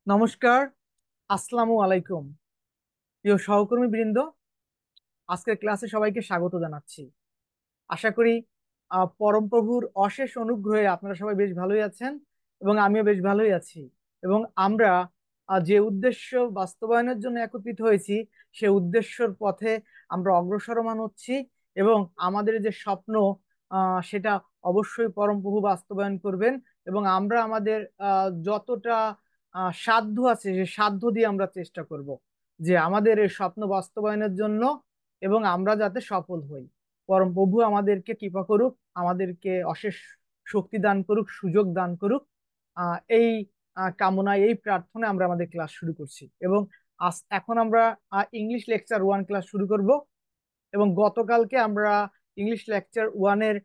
নমস্কার। আসসালামু আলাইকুম। প্রিয় সহকর্মী বৃন্দ, আজকের ক্লাসে সবাইকে স্বাগত জানাচ্ছি। আশা করি পরম প্রভুর অশেষ অনুগ্রহে আপনারা সবাই বেশ ভালোই আছেন এবং আমিও বেশ ভালোই আছি। এবং আমরা যে উদ্দেশ্য বাস্তবায়নের জন্য একত্রিত হয়েছি সে উদ্দেশ্যর পথে আমরা অগ্রসরমান হচ্ছি এবং আমাদের যে স্বপ্ন সেটা অবশ্যই পরম প্রভু বাস্তবায়ন করবেন। এবং আমরা আমাদের যতটা সাধ্য আছে সে সাধ্য দিয়ে আমরা চেষ্টা করব যে আমাদের এই স্বপ্ন বাস্তবায়নের জন্য, এবং আমরা যাতে সফল হই। পরম প্রভু আমাদেরকে কৃপা করুক, আমাদেরকে অশেষ শক্তি দান করুক, সুযোগ দান করুক। এই কামনায়, এই প্রার্থনায় আমরা আমাদের ক্লাস শুরু করছি। এবং এখন আমরা ইংলিশ লেকচার ওয়ান ক্লাস শুরু করব। এবং গতকালকে আমরা ইংলিশ লেকচার ওয়ানের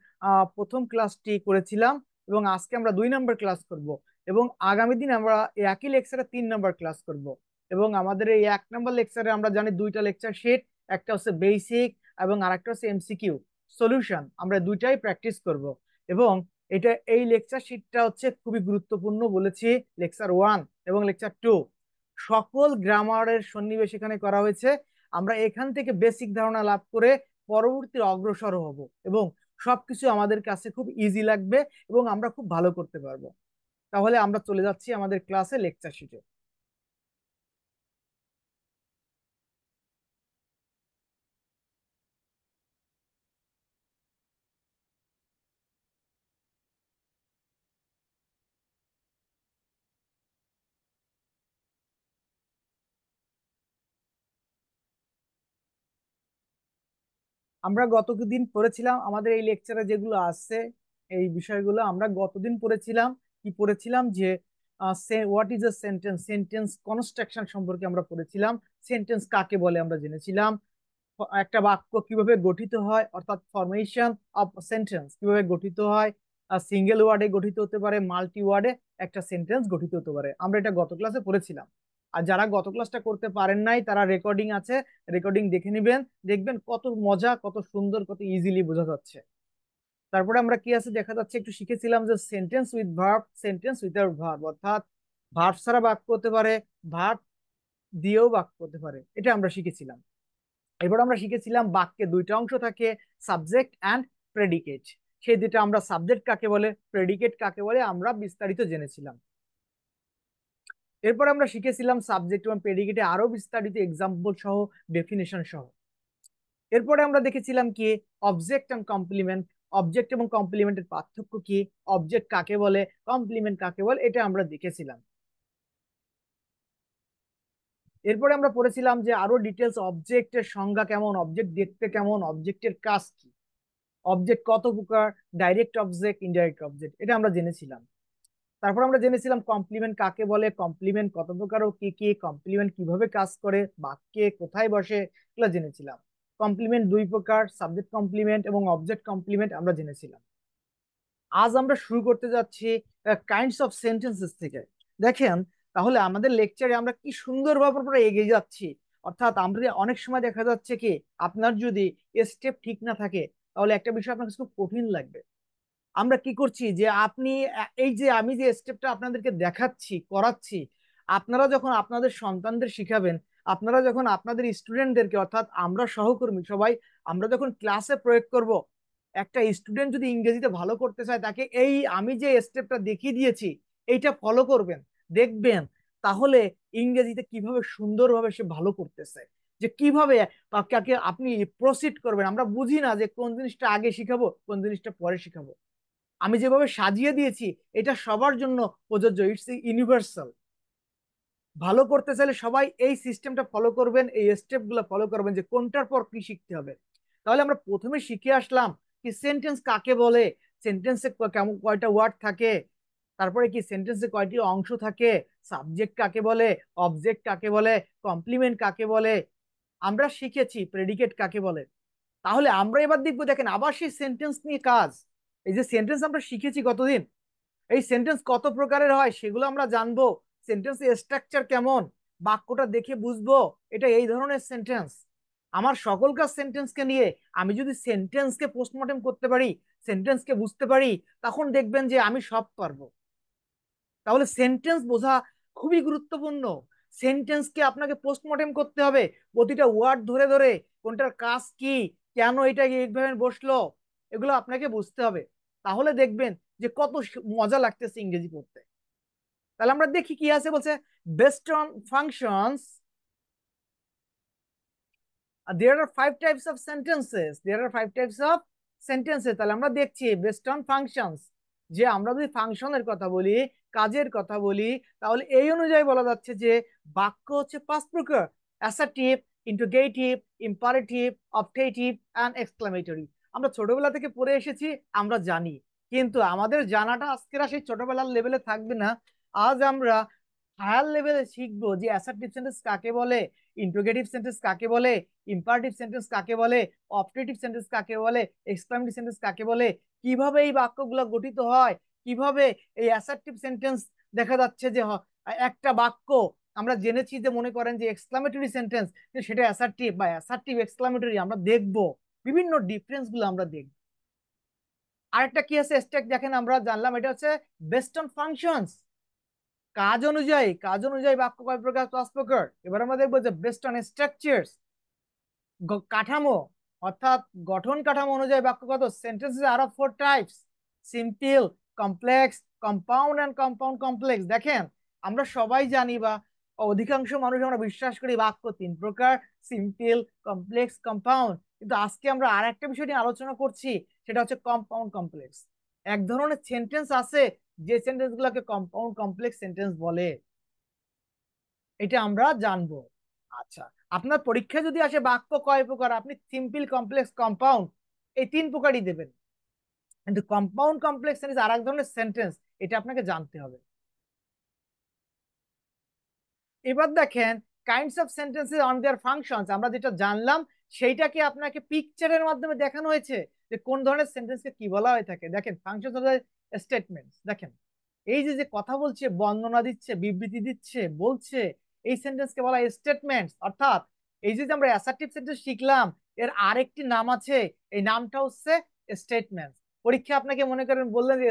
প্রথম ক্লাসটি করেছিলাম এবং আজকে আমরা 2 নম্বর ক্লাস করব। এবং আগামী দিন আমরা এই একই লেকচারে 3 নম্বর ক্লাস করব। এবং আমাদের এই 1 নম্বর লেকচারে আমরা জানি দুইটা লেকচার শিট, একটা হচ্ছে বেসিক এবং আরেকটা হচ্ছে এমসিকিউ সলিউশন। আমরা দুইটাই প্র্যাকটিস করব। এবং এই লেকচার শিটটা হচ্ছে খুবই গুরুত্বপূর্ণ বলেছি। লেকচার ওয়ান এবং লেকচার টু সকল গ্রামারের সন্নিবেশ এখানে করা হয়েছে। আমরা এখান থেকে বেসিক ধারণা লাভ করে পরবর্তী অগ্রসর হব এবং সবকিছু আমাদের কাছে খুব ইজি লাগবে এবং আমরা খুব ভালো করতে পারবো। তাহলে আমরা চলে যাচ্ছি আমাদের ক্লাসে, লেকচার শিটে। আমরা গতদিন পড়েছিলাম আমাদের এই লেকচারে যেগুলো আছে, এই বিষয়গুলো আমরা গতদিন পড়েছিলাম। কি পড়েছিলাম যে what is a sentence, sentence construction সম্পর্কে আমরা পড়েছিলাম। সেন্টেন্স কাকে বলে আমরা জেনেছিলাম। একটা বাক্য কিভাবে গঠিত হয়, অর্থাৎ ফরমেশন অফ সেন্টেন্স কিভাবে গঠিত হয়। সিঙ্গেল ওয়ার্ডে গঠিত হতে পারে, মাল্টি ওয়ার্ডে একটা সেন্টেন্স গঠিত হতে পারে। আমরা এটা গত ক্লাসে পড়েছিলাম। আর যারা গত ক্লাসটা করতে পারেন নাই তারা রেকর্ডিং আছে, রেকর্ডিং দেখে নিবেন। দেখবেন কত মজা, কত সুন্দর, কত ইজিলি বোঝা যাচ্ছে। তারপরে আমরা কি আছে দেখা যাচ্ছে একটু শিখেছিলাম যে sentence with verb, sentence without verb, অর্থাৎ ভার্ব ছাড়া বাক্য হতে পারে, ভার্ব দিয়েও বাক্য হতে পারে। এটা আমরা শিখেছিলাম। এবার আমরা শিখেছিলাম বাক্যে দুইটা অংশ থাকে, সাবজেক্ট অ্যান্ড প্রেডিকেট। সেই দুইটা আমরা সাবজেক্ট কাকে বলে, প্রেডিকেট কাকে বলে আমরা বিস্তারিত জেনেছিলাম। এরপর আমরা শিখেছিলাম সাবজেক্ট এবং প্রেডিকেটে আরো বিস্তারিত এক্সাম্পল সহ, ডেফিনেশন সহ। এরপরে আমরা দেখেছিলাম কি অবজেক্ট এন্ড কমপ্লিমেন্ট, অবজেক্ট এবং কমপ্লিমেন্টের পার্থক্য কি, অবজেক্ট কাকে বলে, কমপ্লিমেন্ট কাকে বলে, এটা আমরা দেখেছিলাম। এরপরে আমরা পড়েছিলাম যে আরো ডিটেলস অবজেক্টের সংজ্ঞা কেমন, অবজেক্ট দেখতে কেমন, অবজেক্টের কাজ কি, অবজেক্ট কত প্রকার, ডাইরেক্ট অবজেক্ট, ইনডাইরেক্ট অবজেক্ট, এটা আমরা জেনেছিলাম। তারপর আমরা জেনেছিলাম কমপ্লিমেন্ট কাকে বলে, কমপ্লিমেন্ট কত প্রকার ও কি কি, কমপ্লিমেন্ট কিভাবে কাজ করে, বাক্যে কোথায় বসে, এগুলো জেনেছিলাম। কমপ্লিমেন্ট দুই প্রকার, সাবজেক্ট কমপ্লিমেন্ট এবং অবজেক্ট কমপ্লিমেন্ট আমরা জেনেছিলাম। আজ আমরা শুরু করতে যাচ্ছি কাইন্ডস অফ সেন্টেন্সেস থেকে। দেখেন, তাহলে আমাদের লেকচারে আমরা কি সুন্দরভাবে আমরা এগিয়ে যাচ্ছি। অর্থাৎ আমরা অনেক সময় দেখা যাচ্ছে কি আপনার যদি স্টেপ ঠিক না থাকে তাহলে একটা বিষয় আপনার কাছে খুব কঠিন লাগবে। আমরা কি করছি যে আপনি এই যে আমি যে স্টেপটা আপনাদেরকে দেখাচ্ছি, করাচ্ছি, আপনারা যখন আপনাদের সন্তানদের শিখাবেন, আপনারা যখন আপনাদের স্টুডেন্টদেরকে, অর্থাৎ আমরা সহকর্মী সবাই, আমরা যখন ক্লাসে প্রয়োগ করব, একটা স্টুডেন্ট যদি ইংরেজিতে ভালো করতে চায় তাকে এই আমি যে স্টেপটা দেখিয়ে দিয়েছি এইটা ফলো করবেন, দেখবেন তাহলে ইংরেজিতে কিভাবে সুন্দরভাবে সে ভালো করতেছে, যে কিভাবে তাকে আপনি প্রসিড করবেন। আমরা বুঝি না যে কোন জিনিসটা আগে শিখাবো, কোন জিনিসটা পরে শিখাবো। আমি যেভাবে সাজিয়ে দিয়েছি এটা সবার জন্য প্রযোজ্য, ইটস ইউনিভার্সাল। ভালো করতে চাইলে সবাই এই সিস্টেমটা ফলো করবেন, এই স্টেপ গুলো ফলো করবেন যে কোনটার পর কি শিখতে হবে। তাহলে আমরা প্রথমে শিখে আসলাম কি সেন্টেন্স কাকে বলে, সেন্টেন্সে কেমন কয়টা ওয়ার্ড থাকে, তারপরে কি সেন্টেন্সে কয়টি অংশ থাকে, সাবজেক্ট কাকে বলে, অবজেক্ট কাকে বলে, কমপ্লিমেন্ট কাকে বলে, আমরা শিখেছি প্রেডিকেট কাকে বলে। তাহলে আমরা এবার দেখবো, দেখেন আবার সেই সেন্টেন্স নিয়ে কাজ। এই যে সেন্টেন্স আমরা শিখেছি কতদিন, এই সেন্টেন্স কত প্রকারের হয় সেগুলো আমরা জানবো। সেন্টেন্সের স্ট্রাকচার কেমন, বাক্যটা দেখে বুঝবো এটা এই ধরনের সেন্টেন্স। আমার সকল কাজ সেন্টেন্সকে নিয়ে। আমি যদি সেন্টেন্সকে পোস্টমর্টেম করতে পারি, সেন্টেন্সকে বুঝতে পারি, তখন দেখবেন যে আমি সব পারবো। তাহলে সেন্টেন্স বোঝা খুবই গুরুত্বপূর্ণ। সেন্টেন্সকে আপনাকে পোস্টমর্টেম করতে হবে, প্রতিটা ওয়ার্ড ধরে ধরে কোনটার কাজ কি, কেন এটা এইভাবে বসলো, এগুলো আপনাকে বুঝতে হবে। তাহলে দেখবেন যে কত মজা লাগতেছে ইংরেজি পড়তে। তাহলে আমরা দেখি কি আছে, বলছে best on functions there are five types of sentences, there are five types of sentences। তাহলে আমরা দেখছি বেস্ট অন ফাংশনস, যে আমরা যদি ফাংশনের কথা বলি, কাজের কথা বলি, তাহলে এই অনুযায়ী বলা যাচ্ছে যে বাক্য হচ্ছে পাঁচ প্রকার: assertive, interrogative, imperative, objective and exclamatory. আমরা ছোটবেলা থেকে পড়ে এসেছি, আমরা জানি, কিন্তু আমাদের জানাটা আজকের সেই ছোটবেলার লেভেলে থাকবে না। আজ আমরা হায়ার লেভেলে শিখবো যে অ্যাসার্টিভ সেন্টেন্স কাকে বলে, ইন্টারোগেটিভ সেন্টেন্স কাকে বলে, ইম্পারেটিভ সেন্টেন্স কাকে বলে, অবজেক্টিভ সেন্টেন্স কাকে বলে, এক্সক্লেমেটরি সেন্টেন্স কাকে বলে, কিভাবে এই বাক্যগুলো গঠিত হয়, কিভাবে এই অ্যাসার্টিভ সেন্টেন্স দেখা যাচ্ছে যে একটা বাক্য আমরা জেনেছি যে মনে করেন যে এক্সক্লেমেটরি সেন্টেন্স, সেটা অ্যাসার্টিভ বা অ্যাসার্টিভ এক্সক্লেমেটরি আমরা দেখব, বিভিন্ন ডিফারেন্স গুলো আমরা দেখব। আরেকটা কি আছে স্ট্যাক, দেখেন আমরা জানলাম এটা হচ্ছে বেস্ট অন ফাংশনস, কাজ অনুযায়ী, কাজ অনুযায়ী বাক্য কয় প্রকার, পাঁচ প্রকার। এবার আমরা দেখবো যে বেস্ট অন স্ট্রাকচারস, কাঠামো অর্থাৎ গঠন কাঠামো অনুযায়ী বাক্য কত, sentences are of four types: simple, complex, compound and compound complex. দেখেন আমরা সবাই জানি বা অধিকাংশ মানুষ আমরা বিশ্বাস করি বাক্য তিন প্রকার: সিম্পল, কমপ্লেক্স, কম্পাউন্ড। কিন্তু আজকে আমরা আর একটা বিষয় নিয়ে আলোচনা করছি, সেটা হচ্ছে কম্পাউন্ড কমপ্লেক্স। এক ধরনের সেন্টেন্স আছে যে সেন্টেন্স গুলোকে কম্পাউন্ড কমপ্লেক্স সেন্টেন্স বলে, এটা আমরা জানবো। আচ্ছা, আপনার পরীক্ষা যদি আসে বাক্য কয় প্রকার, আপনি সিম্পল, কমপ্লেক্স, কম্পাউন্ড এই তিন প্রকারই দেবেন, কিন্তু কম্পাউন্ড কমপ্লেক্স সেন্টেন্স আর এক ধরনের সেন্টেন্স, এটা আপনাকে জানতে হবে। এবার দেখেন kinds of sentences on their functions, আমরা যেটা জানলাম সেইটাকে আপনাকে পিকচারের মাধ্যমে দেখানো হয়েছে যে কোন ধরনের সেন্টেন্সকে কি বলা হয়ে থাকে। দেখেন ফাংশনস অফ স্টেটমেন্টস, দেখেন এই যে যে কথা বলছে, বর্ণনা দিচ্ছে, বিবৃতি দিচ্ছে, বলছে, এই সেন্টেন্সকে বলা হয় স্টেটমেন্টস। অর্থাৎ এই যে আমরা অ্যাসার্টিভ সেন্টেন্স শিখলাম, এর আরেকটি নাম আছে, এই নামটা হচ্ছে স্টেটমেন্টস। পরীক্ষা আপনাকে মনে করেন বললেন যে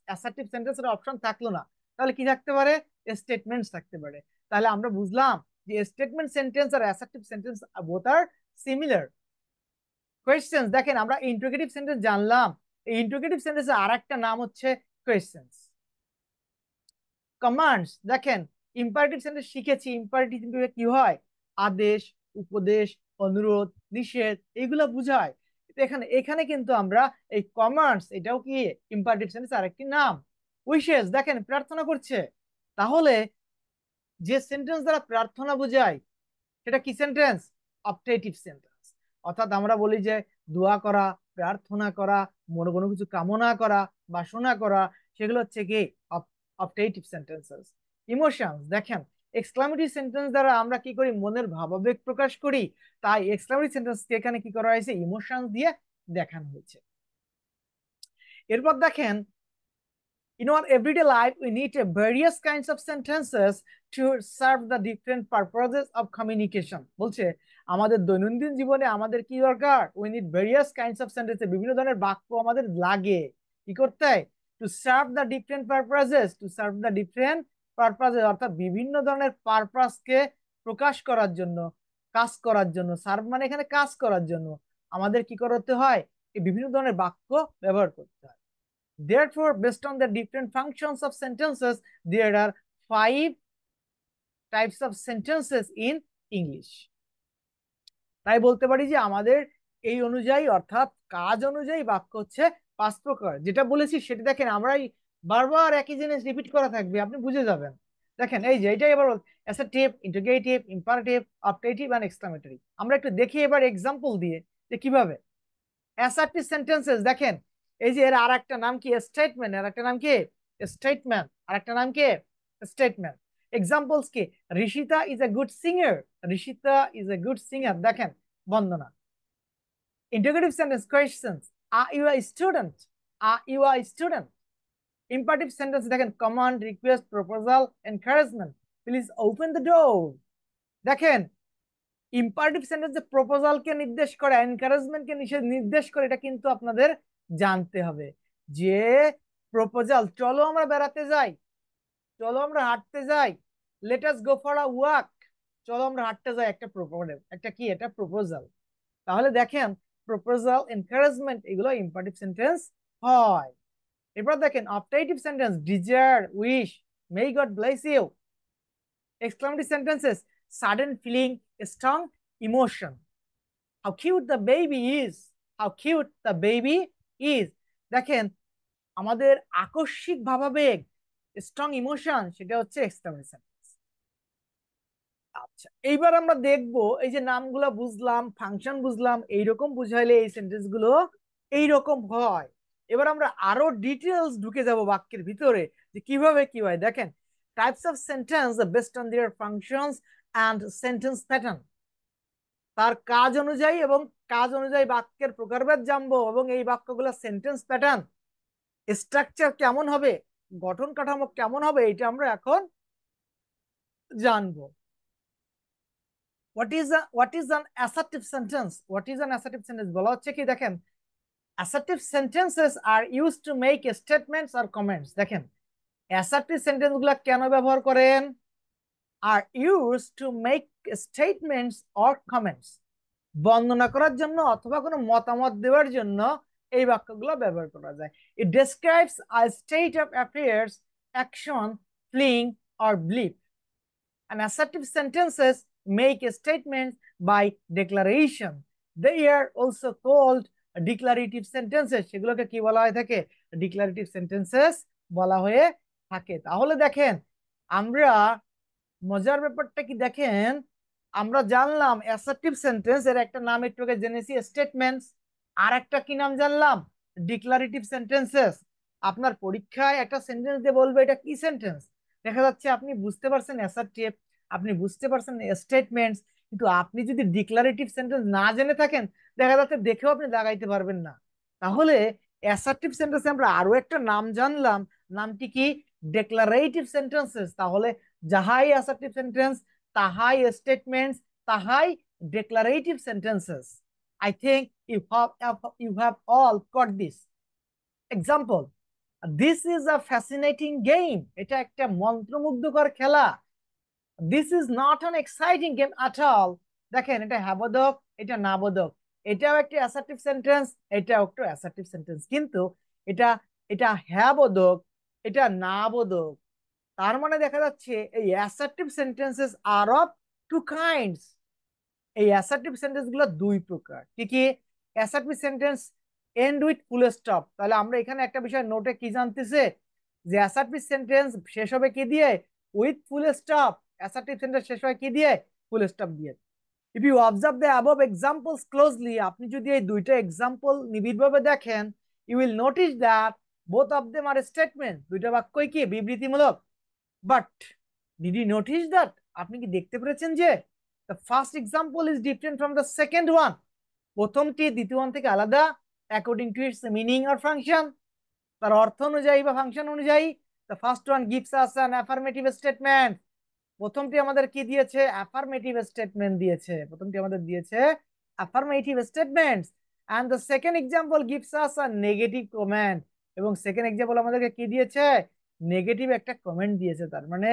অ্যাসার্টিভ সেন্টেন্সের অপশন থাকলো না, তাহলে কি থাকতে পারে, স্টেটমেন্টস থাকতে পারে। তাহলে আমরা বুঝলাম যে statement sentence R assertive sentence both are similar. Questions, দেখেন আমরা ইন্টারোগেটিভ সেন্টেন্স জানলাম, এই ইন্টারোগেটিভ সেন্টেন্সের আরেকটা নাম হচ্ছে কোয়েশ্চেন্স। কমান্ডস, দেখেন ইম্পারেটিভ সেন্টেন্স শিখেছি, ইম্পারেটিভ কি হয়, আদেশ, উপদেশ, অনুরোধ, নিষেধ এগুলা বুঝায়। এখানে এখানে কিন্তু আমরা এই কমান্ডস, এটাও কি ইম্পারেটিভ সেন্টেন্স আরেকটি নাম। উইশেস, দেখেন প্রার্থনা করছে, তাহলে যে সেন্টেন্স দ্বারা প্রার্থনা বোঝায় সেটা কি সেন্টেন্স, অবজেক্টিভ সেন্টেন্স। অর্থাৎ আমরা বলি যে দোয়া করা, প্রার্থনা করা, মনে কোনো কিছু কামনা করা, বাসনা করা, সেগুলো হচ্ছে কি অবজেক্টিভ সেন্টেন্সেস। ইমোশনস, দেখেন এক্সক্লামেটরি সেন্টেন্স দ্বারা আমরা কি করি, মনের ভাবাবেগ প্রকাশ করি, তাই এক্সক্লামেটরি সেন্টেন্সকে এখানে কি করা হয়েছে, ইমোশনস দিয়ে দেখানো হয়েছে। এরপর দেখেন in our everyday life, we need various kinds of sentences to serve the different purposes of communication. বলছে আমাদের দৈনন্দিন জীবনে আমাদের কি দরকার, we need various kinds of sentences, বিভিন্ন ধরনের বাক্য আমাদের লাগে কি করতে হয়, to serve the different purposes, to serve the different purposes, অর্থাৎ বিভিন্ন ধরনের পারপাসকে প্রকাশ করার জন্য, কাজ করার জন্য। সার্ভ মানে এখানে কাজ করার জন্য আমাদের কি করতে হয়, এই বিভিন্ন ধরনের বাক্য ব্যবহার করতে হয়। Therefore, based on the different functions of sentences, there are five types of sentences in English. তাই বলতে পারি যে আমাদের এই অনুযায়ী অর্থাৎ কাজ অনুযায়ী বাক্য হচ্ছে পাঁচ প্রকার। যেটা বলেছি সেটা দেখেন আমরাই বারবার একই জিনিস রিপিট করা থাকবে, আপনি বুঝে যাবেন। দেখেন এই যে এটাই এবার assertive, interrogative, imperative, objective and exclamatory. আমরা একটু দেখি এবার এক্সাম্পল দিয়ে যে কিভাবে অ্যাসার্টিভ সেন্টেন্সেস। দেখেন এই যে এর আর একটা নাম কি, স্টেটমেন্ট। আর একটা নাম কি, স্টেটমেন্ট। আর একটা নাম কি, স্টেটমেন্ট। এক্সাম্পলস কি, Rishita is a good singer, Rishita is a good singer. দেখেন Bandana. Interrogative sentence, questions, are you a student, are you a student. Imperative sentence দেখেন command, request, proposal, encouragement, please open the door. দেখেন imperative sentence যে প্রপোজালকে নির্দেশ করে, এনকারেজমেন্টকে নির্দেশ করে, এটা কিন্তু আপনাদের জানতে হবে যে প্রপোজাল, চলো আমরা বেড়াতে যাই, চলো আমরা হাঁটতে যাই, let us go for a walk, চলো আমরা হাঁটতে যাই, একটা প্রপোজাল, একটা কি, এটা প্রপোজাল। তাহলে দেখেন প্রপোজাল, এনকারেজমেন্ট, এগুলো ইম্পারেটিভ সেন্টেন্স হয়। এরপর দেখেন objective sentence, desire, wish, may God bless you. Exclamatory sentences, sudden feeling, strong emotion, how cute the baby is, how cute the baby is. দেখেন আমাদের আকস্মিক ভাবাবেগ, স্ট্রং ইমোশন, সেটা হচ্ছে এক্সক্লেমেটরি সেন্টেন্স। আচ্ছা, এইবার আমরা দেখবো এই যে নামগুলো বুঝলাম, ফাংশন বুঝলাম, এইরকম বুঝাইলে এই সেন্টেন্স গুলো এইরকম হয়। এবার আমরা আরো ডিটেলস ঢুকে যাব বাক্যের ভিতরে, যে কিভাবে কি হয়। দেখেন types of sentence based on their functions and sentence pattern, তার কাজ অনুযায়ী এবং কাজ অনুযায়ী বাক্যের প্রকারভেদ জানবো, এবং এই বাক্যগুলো সেন্টেন্স প্যাটার্ন, স্ট্রাকচার কেমন হবে, গঠন কাঠামো কেমন হবে, এটা আমরা এখন জানবো। what is an assertive sentence? What is an assertive sentence বলা হচ্ছে কি, দেখেন assertive sentences are used to make statements or comments। দেখেন assertive sentence গুলা কেন ব্যবহার করেন, are used to make statements or comments, বর্ণনা করার জন্য অথবা কোনো মতামত দেওয়ার জন্য এই বাক্যগুলো ব্যবহার করা যায়। it describes a state of affairs, action, feeling or belief। And assertive sentences make statements by declaration. They are also called declarative sentences। সেগুলোকে কি বলা হয়ে থাকে, declarative sentences বলা হয়ে থাকে। তাহলে দেখেন আমরা মজার ব্যাপারটা কি, দেখেন আমরা জানলাম অ্যাসার্টিভ সেন্টেন্স এর একটা নাম একটু আগে জেনেছি, স্টেটমেন্টস। আর একটা কি নাম জানলাম, ডিক্লারেটিভ সেন্টেন্সেস। আপনার পরীক্ষায় একটা সেন্টেন্স দিয়ে বলবে এটা কি সেন্টেন্স, দেখা যাচ্ছে আপনি বুঝতে পারছেন অ্যাসার্টিভ, আপনি বুঝতে পারছেন স্টেটমেন্টস, কিন্তু আপনি যদি ডিক্লারেটিভ সেন্টেন্স না জেনে থাকেন, দেখা যাচ্ছে দেখেও আপনি দাগাইতে পারবেন না। তাহলে অ্যাসার্টিভ সেন্টেন্সে আমরা আরো একটা নাম জানলাম, নামটি কি, ডিক্লারেটিভ সেন্টেন্সেস। তাহলে যাহাই অ্যাসার্টিভ সেন্টেন্স, তাহাই স্টেটমেন্টস, তাহাই declarative sentences. I think you have all got this. Example, this is a fascinating game, এটা একটা মন্ত্রমুগ্ধকর খেলা। This is not an exciting game at all। দেখেন এটা হ্যাঁ বোধক, এটা না বোধক, এটাও একটা অ্যাসার্টিভ সেন্টেন্স, এটাও একটা অ্যাসার্টিভ সেন্টেন্স, কিন্তু এটা এটা হ্যাঁ বোধক, এটা না বোধক। তার মানে দেখা যাচ্ছে এই assertive sentences are of two kinds. এই অ্যাসার্টিভ সেন্টেন্স গুলো দুই প্রকার। কি কি? Assertive sentence end with full stop. তাহলে আমরা এখানে একটা বিষয় নোটে কি জানতেছে, যে অ্যাসার্টিভ সেন্টেন্স শেষ হবে কি দিয়ে, with full stop. Assertive sentence শেষ হয় কি দিয়ে, ফুল স্টপ দিয়ে। If you observe the above examples closely, আপনি যদি এই দুইটা এক্সাম্পল নিবিড়ভাবে দেখেন, you will notice that both of them are statement, দুইটা বাক্যই কি বিবৃতিমূলক। But did you notice that, আপনি কি দেখতে পেরেছেন যে the first example is different from the second one, প্রথমটি দ্বিতীয় থেকে আলাদা according to its meaning or function, তার অর্থ অনুযায়ী বা ফাংশন অনুযায়ী। the first one gives us an affirmative statement, প্রথমটি আমাদের কি দিয়েছে, অ্যাফার্মেটিভ স্টেটমেন্ট দিয়েছে, প্রথমটি আমাদের দিয়েছে affirmative statements. and the second example gives us a negative comment, এবং সেকেন্ড এক্সাম্পল আমাদেরকে কি দিয়েছে, নেগেটিভ একটা কমেন্ট দিয়েছে। তার মানে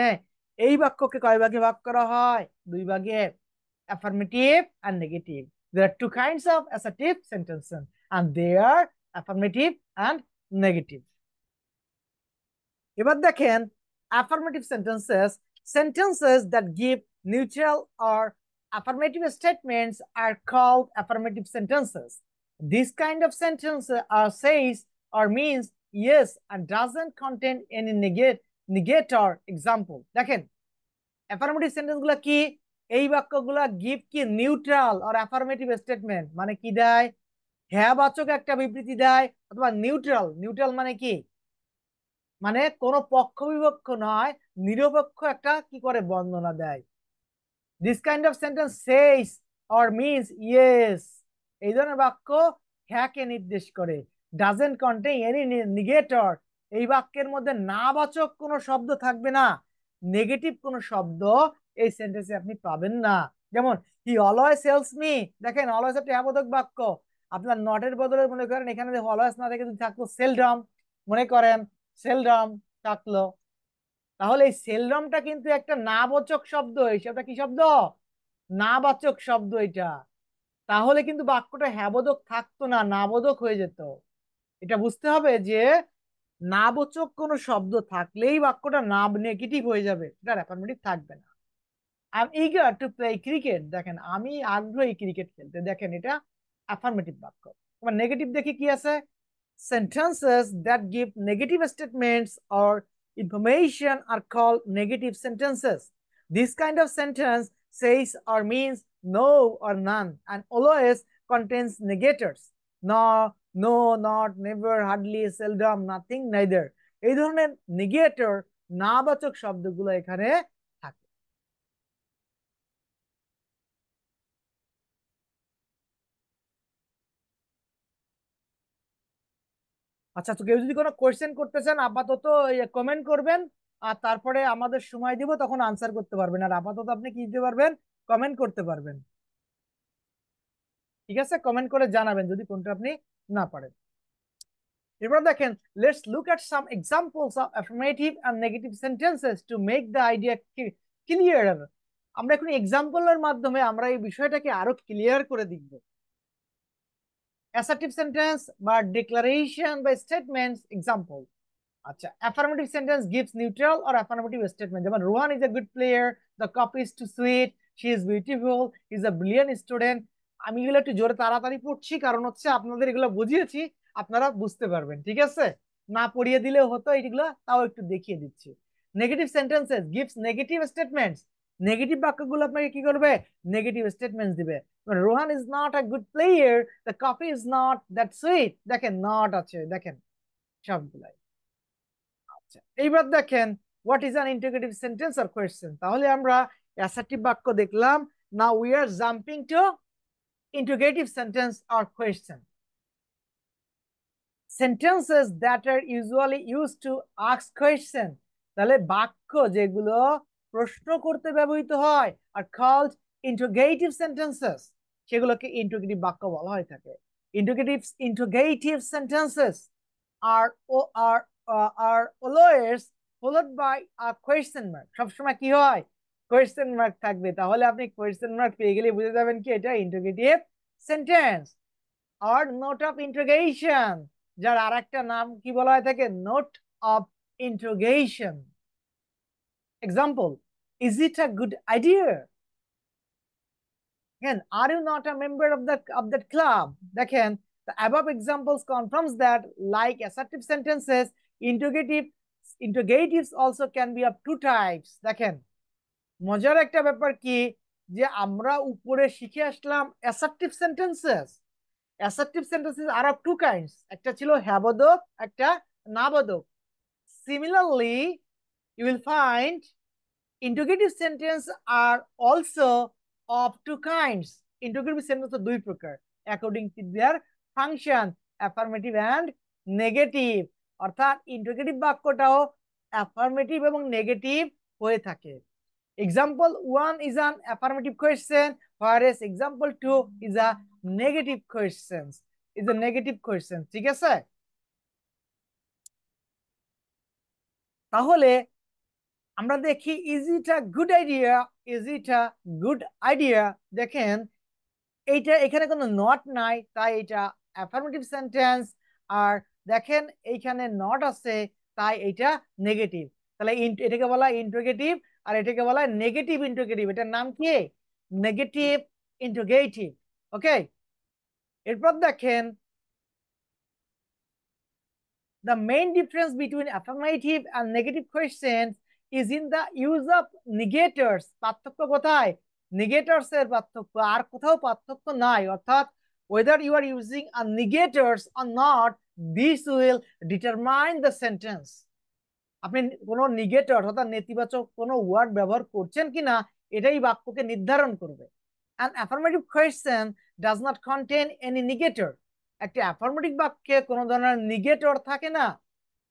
এই বাক্যকে কয় ভাগে ভাগ করা হয়, দুই ভাগে, affirmative and negative। There are two kinds of assertive sentences and they are affirmative and negative। এবার দেখেন affirmative sentences, sentences that give neutral or affirmative statements are called affirmative sentences। This kind of sentence says or means yes and doesn't contain any negator। Example, দেখেন affirmative sentence গুলা কি, এই বাক্যগুলা give কি neutral আর affirmative statement, মানে কি দেয়, হ্যাঁ বাচক একটা বিবৃতি দেয়, অথবা নিউট্রাল। নিউট্রাল মানে কি, মানে কোনো পক্ষ বিপক্ষ নয়, নিরপেক্ষ একটা কি করে বর্ণনা দেয়। This kind of sentence Sage or means yes, এই ধরনের বাক্য হ্যাঁকে নির্দেশ করে। ডাজেন্ট কন্টেইন এনি নেগেটর, এই বাক্যের মধ্যে না বাচক কোনো শব্দ থাকবে না, নেগেটিভ কোনো শব্দ এই সেন্টেন্সে আপনি পাবেন না। যেমন হি অলওয়েজ হেল্পস মি, দেখেন অলওয়েজ একটা হ্যাবোধক বাক্য, আপনার নটের বদলে মনে করেন এখানে অলওয়েজ না থেকে যদি থাকতো সেলডম, মনে করেন সেলডম থাকলো, তাহলে এই সেলডমটা কিন্তু একটা নাবাচক শব্দ, এটা কি শব্দ? নাবাচক শব্দ এটা। তাহলে কিন্তু বাক্যটা হ্যাবোধক থাকতো না, নাবোধক হয়ে যেত। এটা বুঝতে হবে যে নাবাচক কোনো শব্দ থাকলেই বাক্যটা নাব নেগেটিভ হয়ে যাবে, এটা অ্যাফার্মেটিভ থাকবে না। I am eager to play cricket, দেখেন আমি আগ্রহী ক্রিকেট খেলতে, দেখেন এটা অ্যাফার্মেটিভ বাক্য। এবার নেগেটিভ দেখি কি আছে। Sentences that give negative statements or information are called negative sentences. This kind of sentence says or means no or none and always contains negators. No, no, not, never, hardly, seldom, nothing, neither. এই ধরনের নেগেটর নাবাচক শব্দগুলো এখানে থাকে। আচ্ছা, তো কেউ যদি কোনো কোয়েশ্চেন করতে চান আপাতত কমেন্ট করবেন, আর তারপরে আমাদের সময় দিব, তখন আনসার করতে পারবেন। আর আপাতত আপনি কি দিতে পারবেন? কমেন্ট করতে পারবেন। ঠিক আছে, কমেন্ট করে জানাবেন যদি কোনটা আপনি না পারেন। এবার দেখেন, let's look at some examples of affirmative and negative sentences to make the idea clear. আমরা এখন এক্সাম্পলের মাধ্যমে আমরা এই বিষয়টাকে আরো ক্লিয়ার করে দিব। অ্যাসার্টিভ সেন্টেন্স বা ডিক্লারেশন বা স্টেটমেন্টস এক্সাম্পল। আচ্ছা, affirmative sentence gives neutral or affirmative statement, যেমন Rohan is a good player, the cup is too sweet, she is beautiful, is a brilliant student. আমি এগুলো একটু জোরে তাড়াতাড়ি পড়ছি, কারণ হচ্ছে আপনাদের এগুলো বুঝিয়েছি, আপনারা বুঝতে পারবেন। ঠিক আছে, না পড়িয়ে দিলেও হতো এইগুলো, তাও একটু দেখিয়ে দিচ্ছি। Negative sentences gives negative statements, negative বাক্যগুলো আপনাকে কি করবে? নেগেটিভ স্টেটমেন্টস দিবে। Rohan is not a good player, the coffee is not that sweet, দেখেন নট আছে, দেখেন সবগুলাই। আচ্ছা, এইবার দেখেন what is an integrative sentence or question. তাহলে আমরা অ্যাসার্টিভ বাক্য দেখলাম, now we are jumping to integrative sentence or question. Sentences that are usually used to ask question, তাহলে বাক্য যেগুলো প্রশ্ন করতে ব্যবহৃত হয় আর কল্ড ইন্টিগ্রেটিভ সেন্টেন্সেস, সেগুলোকে ইন্টিগ্রেটিভ বাক্য বলা হয়ে থাকে। ইন্টিগ্রেটিভ সেন্টেন্সেস আর ও are are always followed by a question mark, সবসময় কি হয়? কোয়েশ্চেন মার্ক থাকবে। তাহলে আপনি কোয়েশ্চেন মার্ক পেয়ে গেলে বুঝে যাবেন কি এটা ইন্টিগ্রেটিভ সেন্টেন্স। আর নোট অফ ইন্টারোগেশন, যার আর একটা নাম কি বলা হয় থাকে? Note of interrogation. Example, is it a good idea? Again, are you not a member of that club? দেখেন, the above examples confirms that like assertive sentences, interrogatives also can be of two types. দেখেন, মজার একটা ব্যাপার কি, যে আমরা উপরে শিখে আসলাম assertive sentences. Assertive sentences are of two kinds, একটা ছিল হ্যাবোধক, একটা নাবোধক। Similarly you will find integrative sentence are also of two kinds. Integrative sentence তো দুই প্রকার, according to their function, affirmative and negative. অর্থাৎ ইন্টিগ্রেটিভ বাক্যটাও অ্যাফার্মেটিভ এবং নেগেটিভ হয়ে থাকে। Example 1 is an affirmative question, whereas example 2 is a negative question. ঠিক আছে? তাহলে আমরা দেখি, is it a good idea, is it a good idea. দেখেন, এইটা এখানে কোনো নট নাই, তাই এটা অ্যাফার্মেটিভ সেন্টেন্স। আর দেখেন এইখানে নট আছে, তাই এটা নেগেটিভ। তাহলে এটাকে বলা ইন্টারোগেটিভ, আর এটাকে বলা নেগেটিভ ইন্টারোগেটিভ। এটার নাম কি? Negative interrogative. ওকে, এরপর দেখেন, the main difference between affirmative and negative questions is in the use of negators. পার্থক্য কোথায়? নেগেটরস এর পার্থক্য, আর কোথাও পার্থক্য নাই। অর্থাৎ whether you are using a negators or not, this will determine the sentence. আপনি কোনো নেগেটর অর্থাৎ নেতিবাচক কোনো ওয়ার্ড ব্যবহার করছেন কিনা, এটাই বাক্যকে নির্ধারণ করবে। An affirmative question does not contain any negator. একটা অ্যাফার্মেটিভ বাক্যে কোনো ধরনের নেগেটর থাকে না।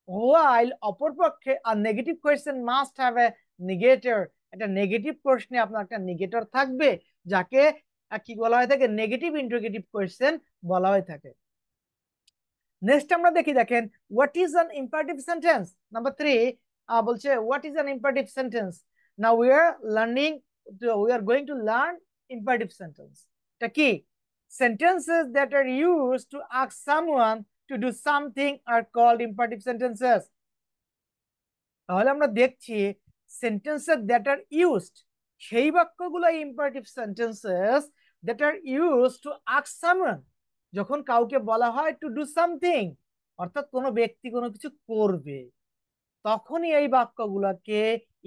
while অপরপক্ষে a negative question must have a negator. একটা নেগেটিভ প্রশ্নে আপনার একটা নেগেটর থাকবে, যাকে কি বলা হয়ে থাকে? নেগেটিভ ইন্টারোগেটিভ কোয়েশ্চেন বলা হয়ে থাকে। নেক্সট আমরা দেখি, দেখেন, what is an imperative sentence? Number 3, বলছে what is an imperative sentence. Now we are going to learn imperative sentence. এটা কি? Sentences that are used to ask someone to do something are called imperative sentences. তাহলে আমরা দেখছি sentences that are used, সেই বাক্যগুলো imperative sentences that are used to ask someone, যখন কাউকে বলা হয় টু ডু সামথিং, অর্থাৎ কোনো ব্যক্তি কোনো কিছু করবে, তখনই এই বাক্যগুলোকে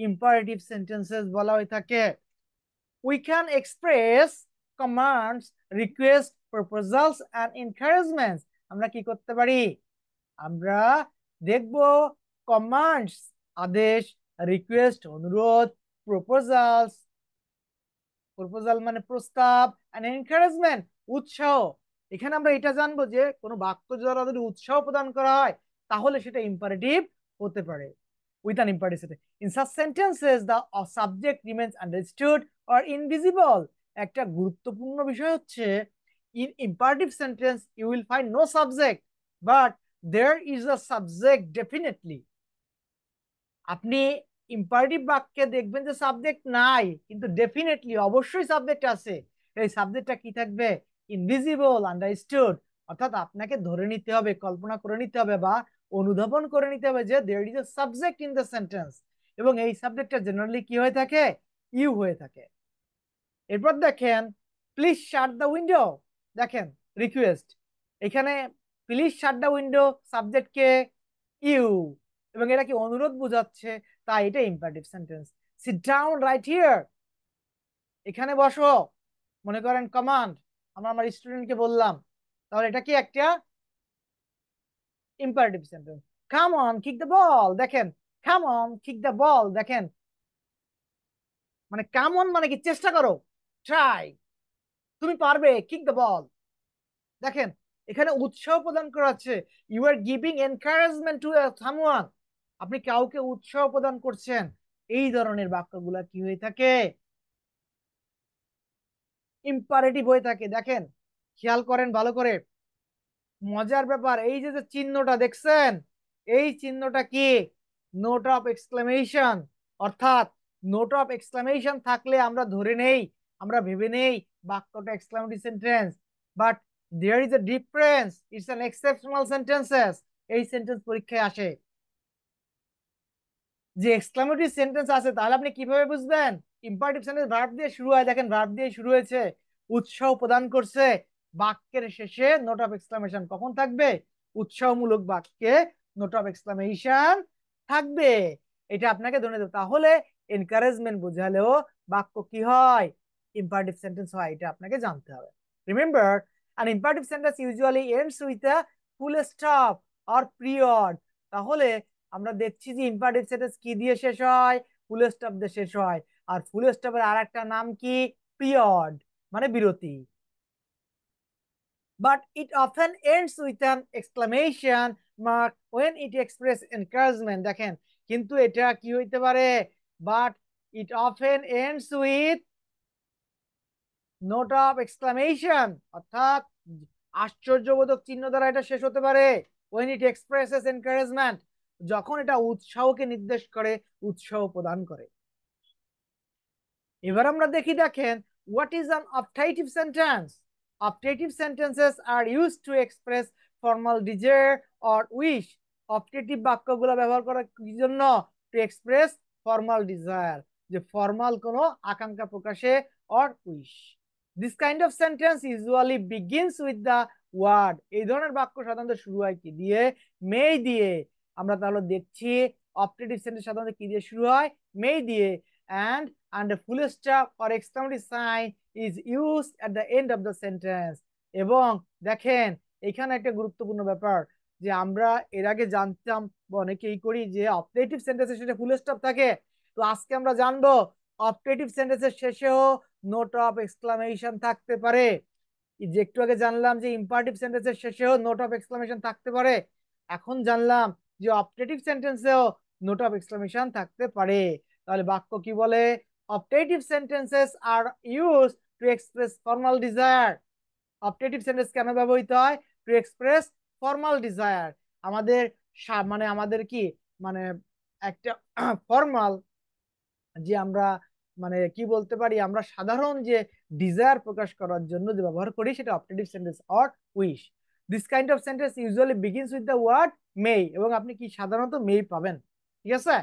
ইম্পারেটিভ সেন্টেন্সেস বলা হয়ে থাকে। We can express commands, requests, proposals and encouragements. আমরা কি করতে পারি? আমরা দেখব কমান্ডস আদেশ, রিকোয়েস্ট অনুরোধ, প্রপোজালস প্রপোজাল মানে প্রস্তাব, এন্ড এনকারেজমেন্ট উৎসাহ। এখানে আমরা এটা জানবো যে কোনো বাক্য দ্বারা যদি উৎসাহ প্রদান করা হয় তাহলে সেটা ইম্পারেটিভ হতে পারে। With an imperative sentence, in such sentences the subject remains understood or invisible. একটা গুরুত্বপূর্ণ বিষয় হচ্ছে in imperative sentence you will find no subject but there is a subject definitely. আপনি ইম্পারেটিভ বাক্যে দেখবেন যে সাবজেক্ট নাই, কিন্তু ডেফিনেটলি অবশ্যই সাবজেক্ট আছে। এই সাবজেক্টটা কি থাকবে? Invisible, understood. অর্থাৎ আপনাকে ধরে নিতে হবে, কল্পনা করে নিতে হবে বা অনুধাবন করে নিতে হবে যে there is a subject in the sentence, এবং এই সাবজেক্টটা জেনারেলি কি হয়ে থাকে? ইউ হয়ে থাকে। এরপর দেখেন প্লিজ শাট দ্য উইন্ডো। দেখেন রিকোয়েস্ট, এখানে প্লিজ শাট দ্য উইন্ডো, সাবজেক্টকে ইউ, এবং এটা কি অনুরোধ বোঝাচ্ছে, তাই এটা imperative sentence. Sit down right here, এখানে বসো, মনে করেন কমান্ড, আমরা আমার স্টুডেন্টকে বললাম, তাহলে এটা কি একটা imperative sentence. Come on kick the ball, দেখেন come on kick the ball, দেখেন মানে কাম অন মানে কি চেষ্টা করো, ট্রাই, তুমি পারবে, কিক দ্য বল। দেখেন এখানে উৎসাহ প্রদান করা হচ্ছে, you are giving encouragement to someone, আপনি কাউকে উৎসাহ প্রদান করছেন। এই ধরনের বাক্যগুলা কি হয়ে থাকে? ইম্পারেটিভ হয়ে থাকে। দেখেন খেয়াল করেন ভালো করে, মজার ব্যাপার, এই যে যে চিহ্নটা দেখছেন, এই চিহ্নটা কি? Note of exclamation. অর্থাৎ নোট অফ এক্সক্লামেশন থাকলে আমরা ধরে নেই, আমরা ভেবে নেই বাক্যটা exclamatory sentence, but there is a difference, it's an exceptional sentences. এই সেন্টেন্স পরীক্ষায় আসে যে এক্সক্লামেটরি সেন্টেন্স আছে, তাহলে আপনি কিভাবে বুঝবেন? ইম্পারেটিভ সেন্টেন্স ভার্ব দিয়ে শুরু হয়, দেখেন ভার্ব দিয়ে শুরু হয়েছে, উৎসাহ প্রদান করছে, বাক্যের শেষে নোট অফ এক্সক্লামেশন কখন থাকবে? উৎসাহমূলক বাক্যে নোট অফ এক্সক্লামেশন থাকবে। এটা আপনাকে ধরে দেবে, তাহলে এনকারেজমেন্ট বোঝালেও বাক্য কি হয়? ইম্পারেটিভ সেন্টেন্স হয়, এটা আপনাকে জানতে হবে। Remember, an imperative sentence usually ends with a full stop or period। তাহলে আমরা দেখছি যে ইম্পারেটিভ সেন্টেন্স কি দিয়ে শেষ হয়? ফুল স্টপ দিয়ে শেষ হয়। আর ফুল স্টপের আর একটা নাম কি? পিরিয়ড, মানে বিরতি। But it often ends with an exclamation mark when it express encouragement। দেখেন কিন্তু এটা কি হইতে পারে? But it often ends with note of exclamation, অর্থাৎ আশ্চর্যবোধক চিহ্ন দ্বারা এটা শেষ হতে পারে। when it expresses encouragement, যখন এটা উৎসাহকে নির্দেশ করে, উৎসাহ প্রদান করে। এবার আমরা দেখি, দেখেন what is an optative sentence. Optative sentences are used to express formal desire or wish. Optative বাক্যগুলো ব্যবহার করা কি জন্য? টু এক্সপ্রেস ফর্মাল ডিজায়ার, যে ফর্মাল কোনো আকাঙ্ক্ষা প্রকাশে, or wish. This kind of sentence usually begins with the word. এই ধরনের বাক্য সাধারণত শুরু হয় কি দিয়ে? মে দিয়ে। আমরা তাহলে দেখছি অপটেটিভ সেন্টেন্স সাধারণত কি দিয়ে শুরু হয়? মে দিয়ে। and a full stop or exclamatory sign is used at the end of the sentence। এবং দেখেন এখানে একটা গুরুত্বপূর্ণ ব্যাপার, যে আমরা এর আগে জানতাম বা অনেকেই করি যে অপটেটিভ সেন্টেন্সের শেষে ফুল স্টপ থাকে। তো আজকে আমরা জানবো অপটেটিভ সেন্টেন্সের শেষেও নোট অফ এক্সক্লামেশন থাকতে পারে। যে একটু আগে জানলাম যে ইম্পারেটিভ সেন্টেন্সের শেষেও নোট অফ এক্সক্লামেশন থাকতে পারে, এখন জানলাম যে অপটেটিভ সেন্টেন্সেও নোট অফ এক্সক্লামেশন থাকতে পারে। তাহলে বাক্য কি বলে? Optative sentences are use to express formal desire. Optative sentence কেন ব্যবহৃত হয়? To express formal desire. আমাদের মানে আমাদের কি মানে একটা ফর্মাল, যে আমরা মানে কি বলতে পারি, আমরা সাধারণ যে ডিজায়ার প্রকাশ করার জন্য যে ব্যবহার করি সেটা optative sentence or wish. This kind of sentence usually begins with the word may, এবং আপনি কি সাধারণত মে পাবেন। ঠিক আছে,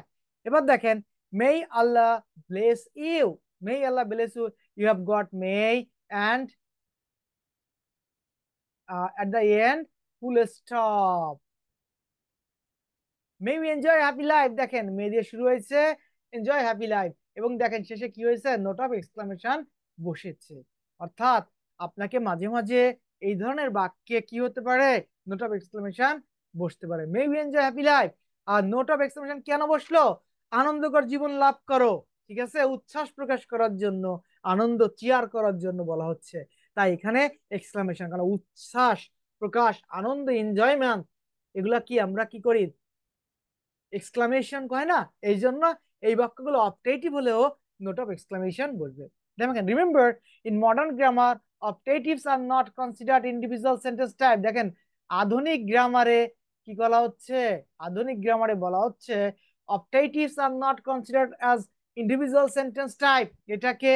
এবার দেখেন, may Allah bless you, may Allah bless you, you have got may and at the end full stop, may we enjoy happy life. দেখেন মে দিয়ে শুরু হয়েছে, এনজয় হ্যাপি লাইফ, এবং দেখেন শেষে কি হয়েছে, নোট অফ এক্সক্লামেশন বসেছে। অর্থাৎ আপনাকে মাঝে মাঝে এই ধরনের বাক্যে কি হতে পারে, নোট অফ এক্সক্লামেশন বসতে পারে। May we enjoy happy life, আর নোট অফ এক্সক্লামেশন কেন বসলো, আনন্দকর জীবন লাভ করো, ঠিক আছে, উচ্ছ্বাস প্রকাশ করার জন্য, আনন্দ চিয়ার করার জন্য বলা হচ্ছে। তাই এখানে এক্সক্লামেশন, কারণ উচ্ছ্বাস প্রকাশ, আনন্দ, এনজয়মেন্ট, এগুলা কি আমরা কি করি, এক্সক্লামেশন কয় না, এই জন্য এই বাক্যগুলো অপটেটিভ হলেও নোট অফ এক্সক্লামেশন বলবে। দেখেন remember, in modern grammar optatives are not considered individual sentence type. দেখেন আধুনিক গ্রামারে কি বলা হচ্ছে, আধুনিক গ্রামারে বলা হচ্ছে optatives are not considered as individual sentence type, এটাকে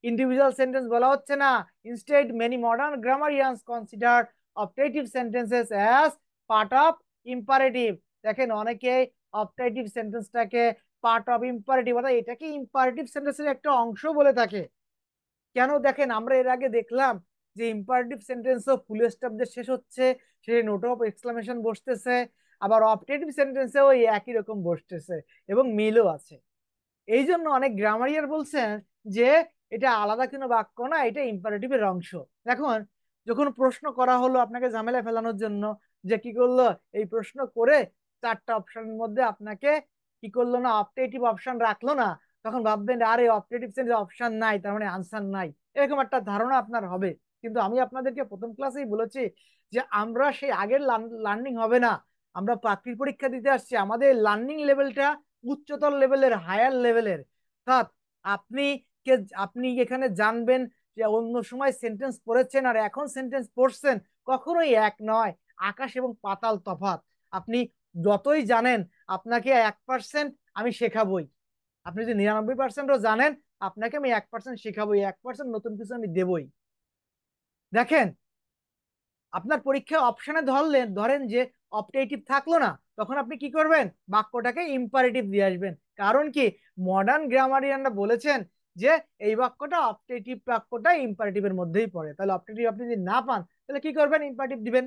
ইন্ডিভিজুয়াল সেন্টেন্স বলা হচ্ছে না। Instead many modern grammarians consider optative sentences as part of imperative. দেখেন অনেকে অপটেটিভ সেন্টেন্সটাকে পার্ট অফ ইম্পারেটিভ, অর্থাৎ এটাকে ইম্পারেটিভ সেন্টেন্সের একটা অংশ বলে থাকে। কেন, দেখেন আমরা এর আগে দেখলাম যে ইম্পারেটিভ সেন্টেন্সও ফুল স্টপ দিয়ে শেষ হচ্ছে, সে নোট অফ এক্সক্লামেশন বসতেছে, আবার অপটেটিভ সেন্টেন্সেও এই একই রকম বসতেছে এবং মিলও আছে। এই জন্য অনেক গ্রামারিয়ার বলছেন যে এটা আলাদা কোনো বাক্য না, এটা ইম্পারেটিভের অংশ। দেখুন যখন প্রশ্ন করা হলো আপনাকে ঝামেলা ফেলানোর জন্য, যে কি করলো, এই প্রশ্ন করে চারটা অপশনের মধ্যে আপনাকে কি করলো না, অপটেটিভ অপশন রাখলো না, তখন ভাববেন আরে অপটেটিভ সেন্স অপশন নাই, তার মানে আনসার নাই, এরকম একটা ধারণা আপনার হবে। কিন্তু আমি আপনাদেরকে প্রথম ক্লাসেই বলেছি যে আমরা সেই আগের লার্নিং হবে না, আমরা চাকরির পরীক্ষা দিতে আসছি, আমাদের লার্নিং লেভেলটা উচ্চতর লেভেলের, হায়ার লেভেলের। অর্থাৎ আপনি কে, আপনি এখানে জানবেন যে অন্য সময় সেন্টেন্স পড়েছেন আর এখন সেন্টেন্স পড়ছেন কখনোই এক নয়, আকাশ এবং পাতাল তফাৎ। আপনি যতই জানেন, আপনাকে 1% আমি শেখাবই, আপনি যদি 99%ও জানেন, আপনাকে আমি 1% শেখাবই, 1% নতুন কিছু আমি দেবই। দেখেন আপনার পরীক্ষায় অপশনে ধরলেন, ধরেন যে অপটেটিভ থাকলো না, তখন আপনি কি করবেন, বাক্যটাকে ইম্পারেটিভ দিয়ে আসবেন। কারণ কি, মডার্ন গ্রামারিয়ানরা বলেছেন যে এই বাক্যটা অপটেটিভ, বাক্যটা ইম্পারেটিভের মধ্যেই পড়ে, তাহলে অপটেটিভ আপনি যদি না পান তাহলে কি করবেন, ইম্পারেটিভ দিবেন।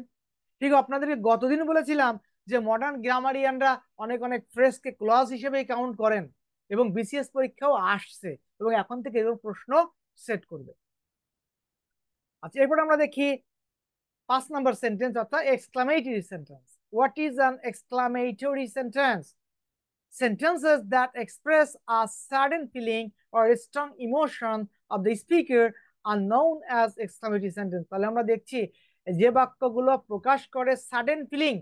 ঠিক আপনাদেরকে গতদিন বলেছিলাম যে মডার্ন গ্রামারিয়ানরা অনেক অনেক ফ্রেজকে ক্লজ হিসেবে কাউন্ট করেন, এবং বিসিএস পরীক্ষাও আসছে, এবং এখন থেকে এরকম প্রশ্ন সেট করবে। আচ্ছা এরপর আমরা দেখি 5 নম্বর সেন্টেন্স, অর্থাৎ exclamatory sentence. What is an exclamatory sentence? Sentences that express a sudden feeling or a strong emotion of the speaker are known as exclamatory sentence। তাহলে আমরা দেখছি যে বাক্যগুলো প্রকাশ করে সাডেন ফিলিং,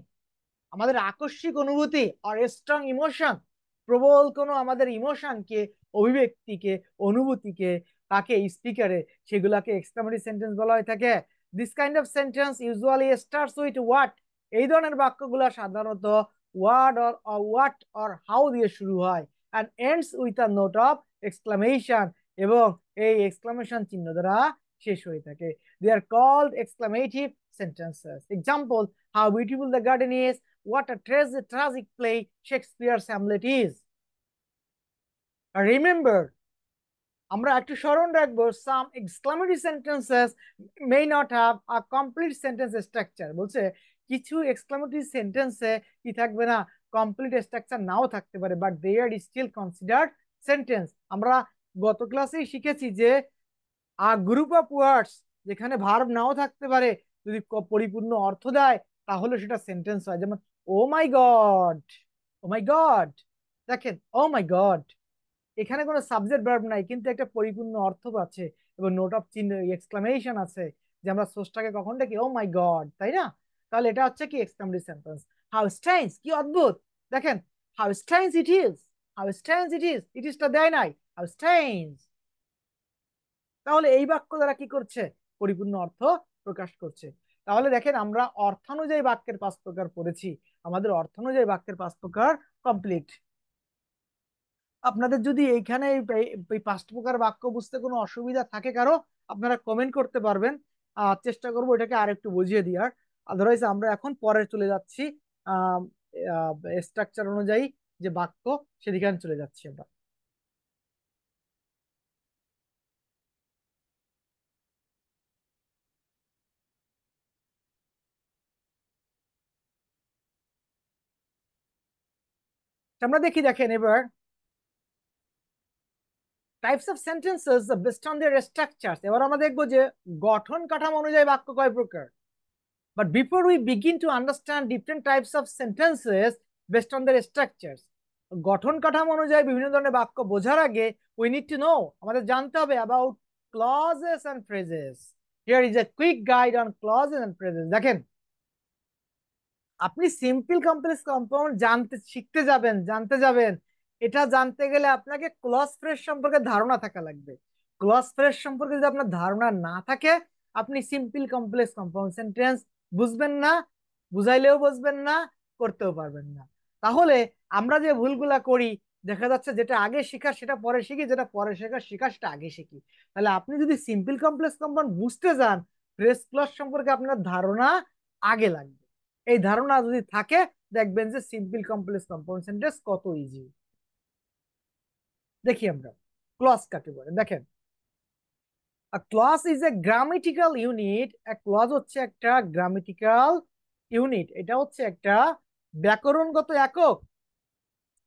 আমাদের আকস্মিক অনুভূতি, আর স্ট্রং ইমোশন, প্রবল কোনো আমাদের ইমোশনকে, অভিব্যক্তিকে, অনুভূতিকে, তাকে স্পিকারে, সেগুলাকে এক্সক্লামেটরি সেন্টেন্স বলা হয়ে থাকে। This kind of sentence usually starts with what, এই ধরনের বাক্যগুলো সাধারণত word or what or how দিয়ে শুরু হয়, and ends with a note of exclamation, এবং এই এক্সক্লামেশন চিহ্ন দ্বারা শেষ হয়ে থাকে। They are called exclamative sentences. Example, how beautiful the garden is, what a tragic play Shakespeare's Hamlet is. Remember, আমরা একটু স্মরণ রাখবো, some exclamatory sentences may not have a complete sentence structure. বলছে কিছু এক্সক্লামেটরি সেন্টেন্সে কি থাকবে না, কমপ্লিট স্ট্রাকচার নাও থাকতে পারে, but they are still considered sentence. আমরা গত ক্লাসেই শিখেছি যে আ গ্রুপ অফ ওয়ার্ডস, যেখানে ভার্ব নাও থাকতে পারে, যদি পরিপূর্ণ অর্থ দেয় তাহলে সেটা সেন্টেন্স হয়। যেমন ও মাই গড, ও মাই গড, দেখেন ও মাই গড, এখানে কোনো সাবজেক্ট ভার্ব নাই, কিন্তু একটা পরিপূর্ণ অর্থ আছে এবং নোট অফ চিহ্ন, এক্সক্লামেশন আছে, যে আমরা সোর্সটাকে কখন দেখি ও মাই গড, তাই না? তাহলে এটা হচ্ছে কি এক্সক্লামেটরি সেন্টেন্স। হাউ স্ট্রেঞ্জ, কি অদ্ভুত, দেখেন how strange it is, how strange it is, it ইজটা দেয় নাই, হাউ স্ট্রেঞ্জ। তাহলে এই বাক্য দ্বারা কি করছে, পরিপূর্ণ অর্থ প্রকাশ করছে। তাহলে দেখেন আমরা অর্থানুযায়ী বাক্যের 5 প্রকার পড়েছি, আমাদের অর্থানুযায়ী বাক্যের 5 প্রকার কমপ্লিট। আপনাদের যদি এইখানে এই পাঁচটা প্রকার বাক্য বুঝতে কোনো অসুবিধা থাকে কারো, আপনারা কমেন্ট করতে পারবেন। চেষ্টা করবো এটাকে আরেকটু বুঝিয়ে দেওয়ার। আদারওয়াইজ আমরা এখন পরে চলে যাচ্ছি, স্ট্রাকচার অনুযায়ী যে বাক্য, সেদিকে চলে যাচ্ছি আমরা। আমরা দেখি, দেখেন এবার types of sentences based on their structures. এবার আমরা দেখবো যে গঠন কাঠামো অনুযায়ী বাক্য কয় প্রকার। But before we begin to understand different types of sentences based on their structures, গঠন কাঠামো অনুযায়ী বিভিন্ন ধরনের বাক্য বোঝার আগে we need to know, আমাদের জানতে হবে about clauses and phrases. Here is a quick guide on clauses and phrases. দেখেন, আপনি সিম্পল কমপ্লেক্স কম্পাউন্ড শিখতে যাবেন, জানতে যাবেন। এটা জানতে গেলে আপনাকে ক্লজ ফ্রেজ সম্পর্কে ধারণা থাকা লাগবে। ক্লজ ফ্রেজ সম্পর্কে যদি আপনার ধারণা না থাকে, আপনি সিম্পল কমপ্লেক্স কম্পাউন্ড সেন্টেন্স বুঝবেন না, বুঝাইলেও বুঝবেন না, করতেও পারবেন না। তাহলে আমরা যে ভুলগুলা করি, দেখা যাচ্ছে যেটা আগে শেখা সেটা পরে শিখি, যেটা পরে শেখা সেটা আগে শিখি। তাহলে আপনি যদি সিম্পল কমপ্লেক্স কম্পাউন্ড বুঝতে যান, ফ্রেজ ক্লজ সম্পর্কে আপনার ধারণা আগে লাগবে। এই ধারণা যদি থাকে, দেখবেন যে সিম্পল কমপ্লেক্স কম্পাউন্ড সেন্টেন্স কত ইজি। দেখি আমরা ক্লজ কাকে বলে। দেখেন, a clause is a grammatical unit. a clause হচ্ছে একটা গ্রামেটিক্যাল ইউনিট, এটা হচ্ছে একটা ব্যাকরণগত একক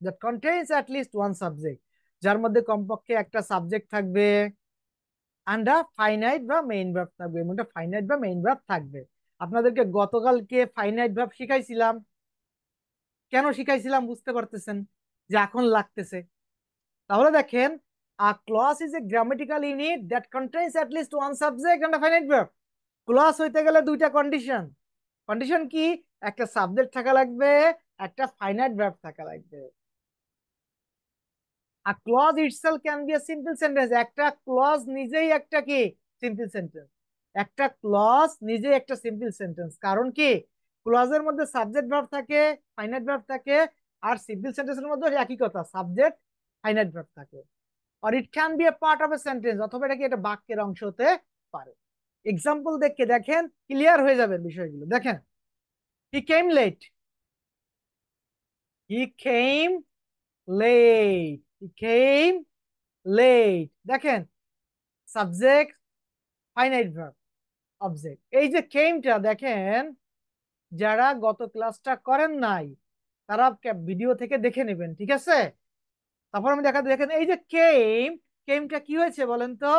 that contains at least one subject, যার মধ্যে কমপক্ষে একটা সাবজেক্ট থাকবে and a ফাইনাইট বা মেইন ভার্ব থাকবে, এবং একটা ফাইনাইট বা মেইন ভার্ব থাকবে। আপনাদেরকে গতকালকে ফাইনাইট ভার্ব শিখাইছিলাম। কেন শিখাইছিলাম বুঝতে পারতেছেন যে এখন লাগতেছে। তাহলে দেখেন, a clause is a grammatical unit that contains at least one subject and a finite verb. Clause হইতে গেলে দুইটা কন্ডিশন। কন্ডিশন কি? একটা সাবজেক্ট থাকা লাগবে, একটা ফাইনাইট ভার্ব থাকা লাগবে। a clause itself can be a simple sentence. একটা ক্লজ নিজেই একটা কি সিম্পল সেন্টেন্স। একটা ক্লজ নিজেই একটা সিম্পল সেন্টেন্স। কারণ কি? ক্লজের মধ্যে সাবজেক্ট ভার্ব থাকে, ফাইনাইট ভার্ব থাকে, আর সিম্পল সেন্টেন্সের মধ্যে একই কথা, সাবজেক্ট ফাইনাইট ভার্ব থাকে। or it can be a part of a sentence, অথবা এটা কি একটা বাক্যের অংশ হতে পারে। এক্সাম্পল দেখে দেখেন, ক্লিয়ার হয়ে যাবে বিষয়গুলো। দেখেন, he came late, he came late, he came late। দেখেন, সাবজেক্ট, ফাইনাইট ভার্ব, অবজেক্ট। এই যে কেমটা দেখেন, যারা গত ক্লাসটা করেন নাই তারা ভিডিও থেকে দেখে নেবেন, ঠিক আছে? তারপর আমি দেখাতে, দেখেন এই যে কেমটা কি হয়েছে বলেন তো?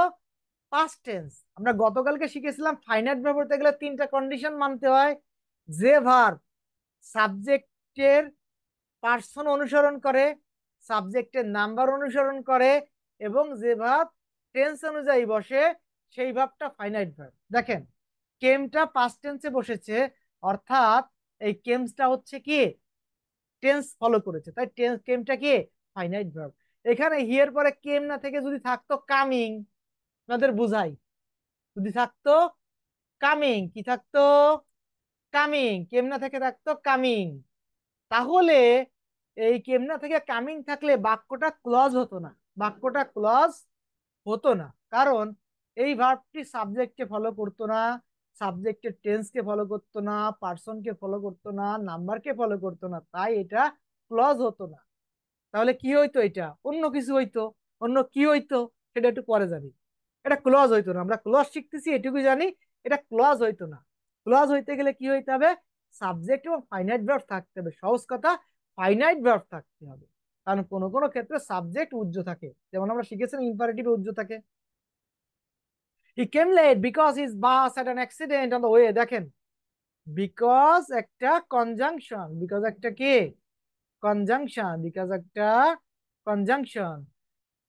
Past tense. আমরা গতকালকে শিখেছিলাম ফাইনাইট ভার্ব হতে গেলে তিনটা কন্ডিশন মানতে হয়। যে ভার্ব সাবজেক্টের পার্সন অনুসরণ করে, সাবজেক্টের নাম্বার অনুসরণ করে, এবং যে ভার্ব টেন্স অনুযায়ী বসে, সেই ভার্বটা ফাইনাইট ভার্ব। দেখেন, কেমটা পাস্ট টেন্সে বসেছে, অর্থাৎ এই কেমসটা হচ্ছে কি টেন্স ফলো করেছে, তাই কেমটা কি ফাইনাইট ভার্ব। এখানে হিয়ের পরে কেম না থেকে যদি থাকতো কামিং, আপনাদের বুঝাই, যদি থাকতো কামিং, কি থাকতো? কামিং। কেমনা থেকে থাকতো কামিং। তাহলে এই কেমনা থেকে কামিং থাকলে বাক্যটা ক্লজ হতো না, বাক্যটা ক্লজ হতো না। কারণ এই ভার্বটি সাবজেক্টকে ফলো করতো না, সাবজেক্টের টেন্সকে ফলো করতো না, পার্সনকে ফলো করতো না, নাম্বারকে ফলো করতো না, তাই এটা ক্লজ হতো না। তাহলে কি হইতো? এটা অন্য কিছু হইতো। অন্য কি হইতো সেটা একটু পরে জানি। এটা ক্লজ হইতো না, আমরা ক্লজ শিখতেছি এটুকু জানি। এটা ক্লজ হইতো না। ক্লজ হইতে গেলে কি হইতে হবে? সাবজেক্ট এবং ফাইনাইট ভার্ব থাকতে হবে। সহজ কথা, ফাইনাইট ভার্ব থাকতে হবে। কারণ কোনো কোনো ক্ষেত্রে সাবজেক্ট উজ্জ থাকে, যেমন আমরা শিখেছিলাম ইম্পারেটিভে উজ্জ থাকে। He came late because his bus had an accident on the way. দেখেন, বিকজ একটা কনজাংশন, বিকজ একটা কি কনজাংশন, বিকজ একটা কনজাংশন।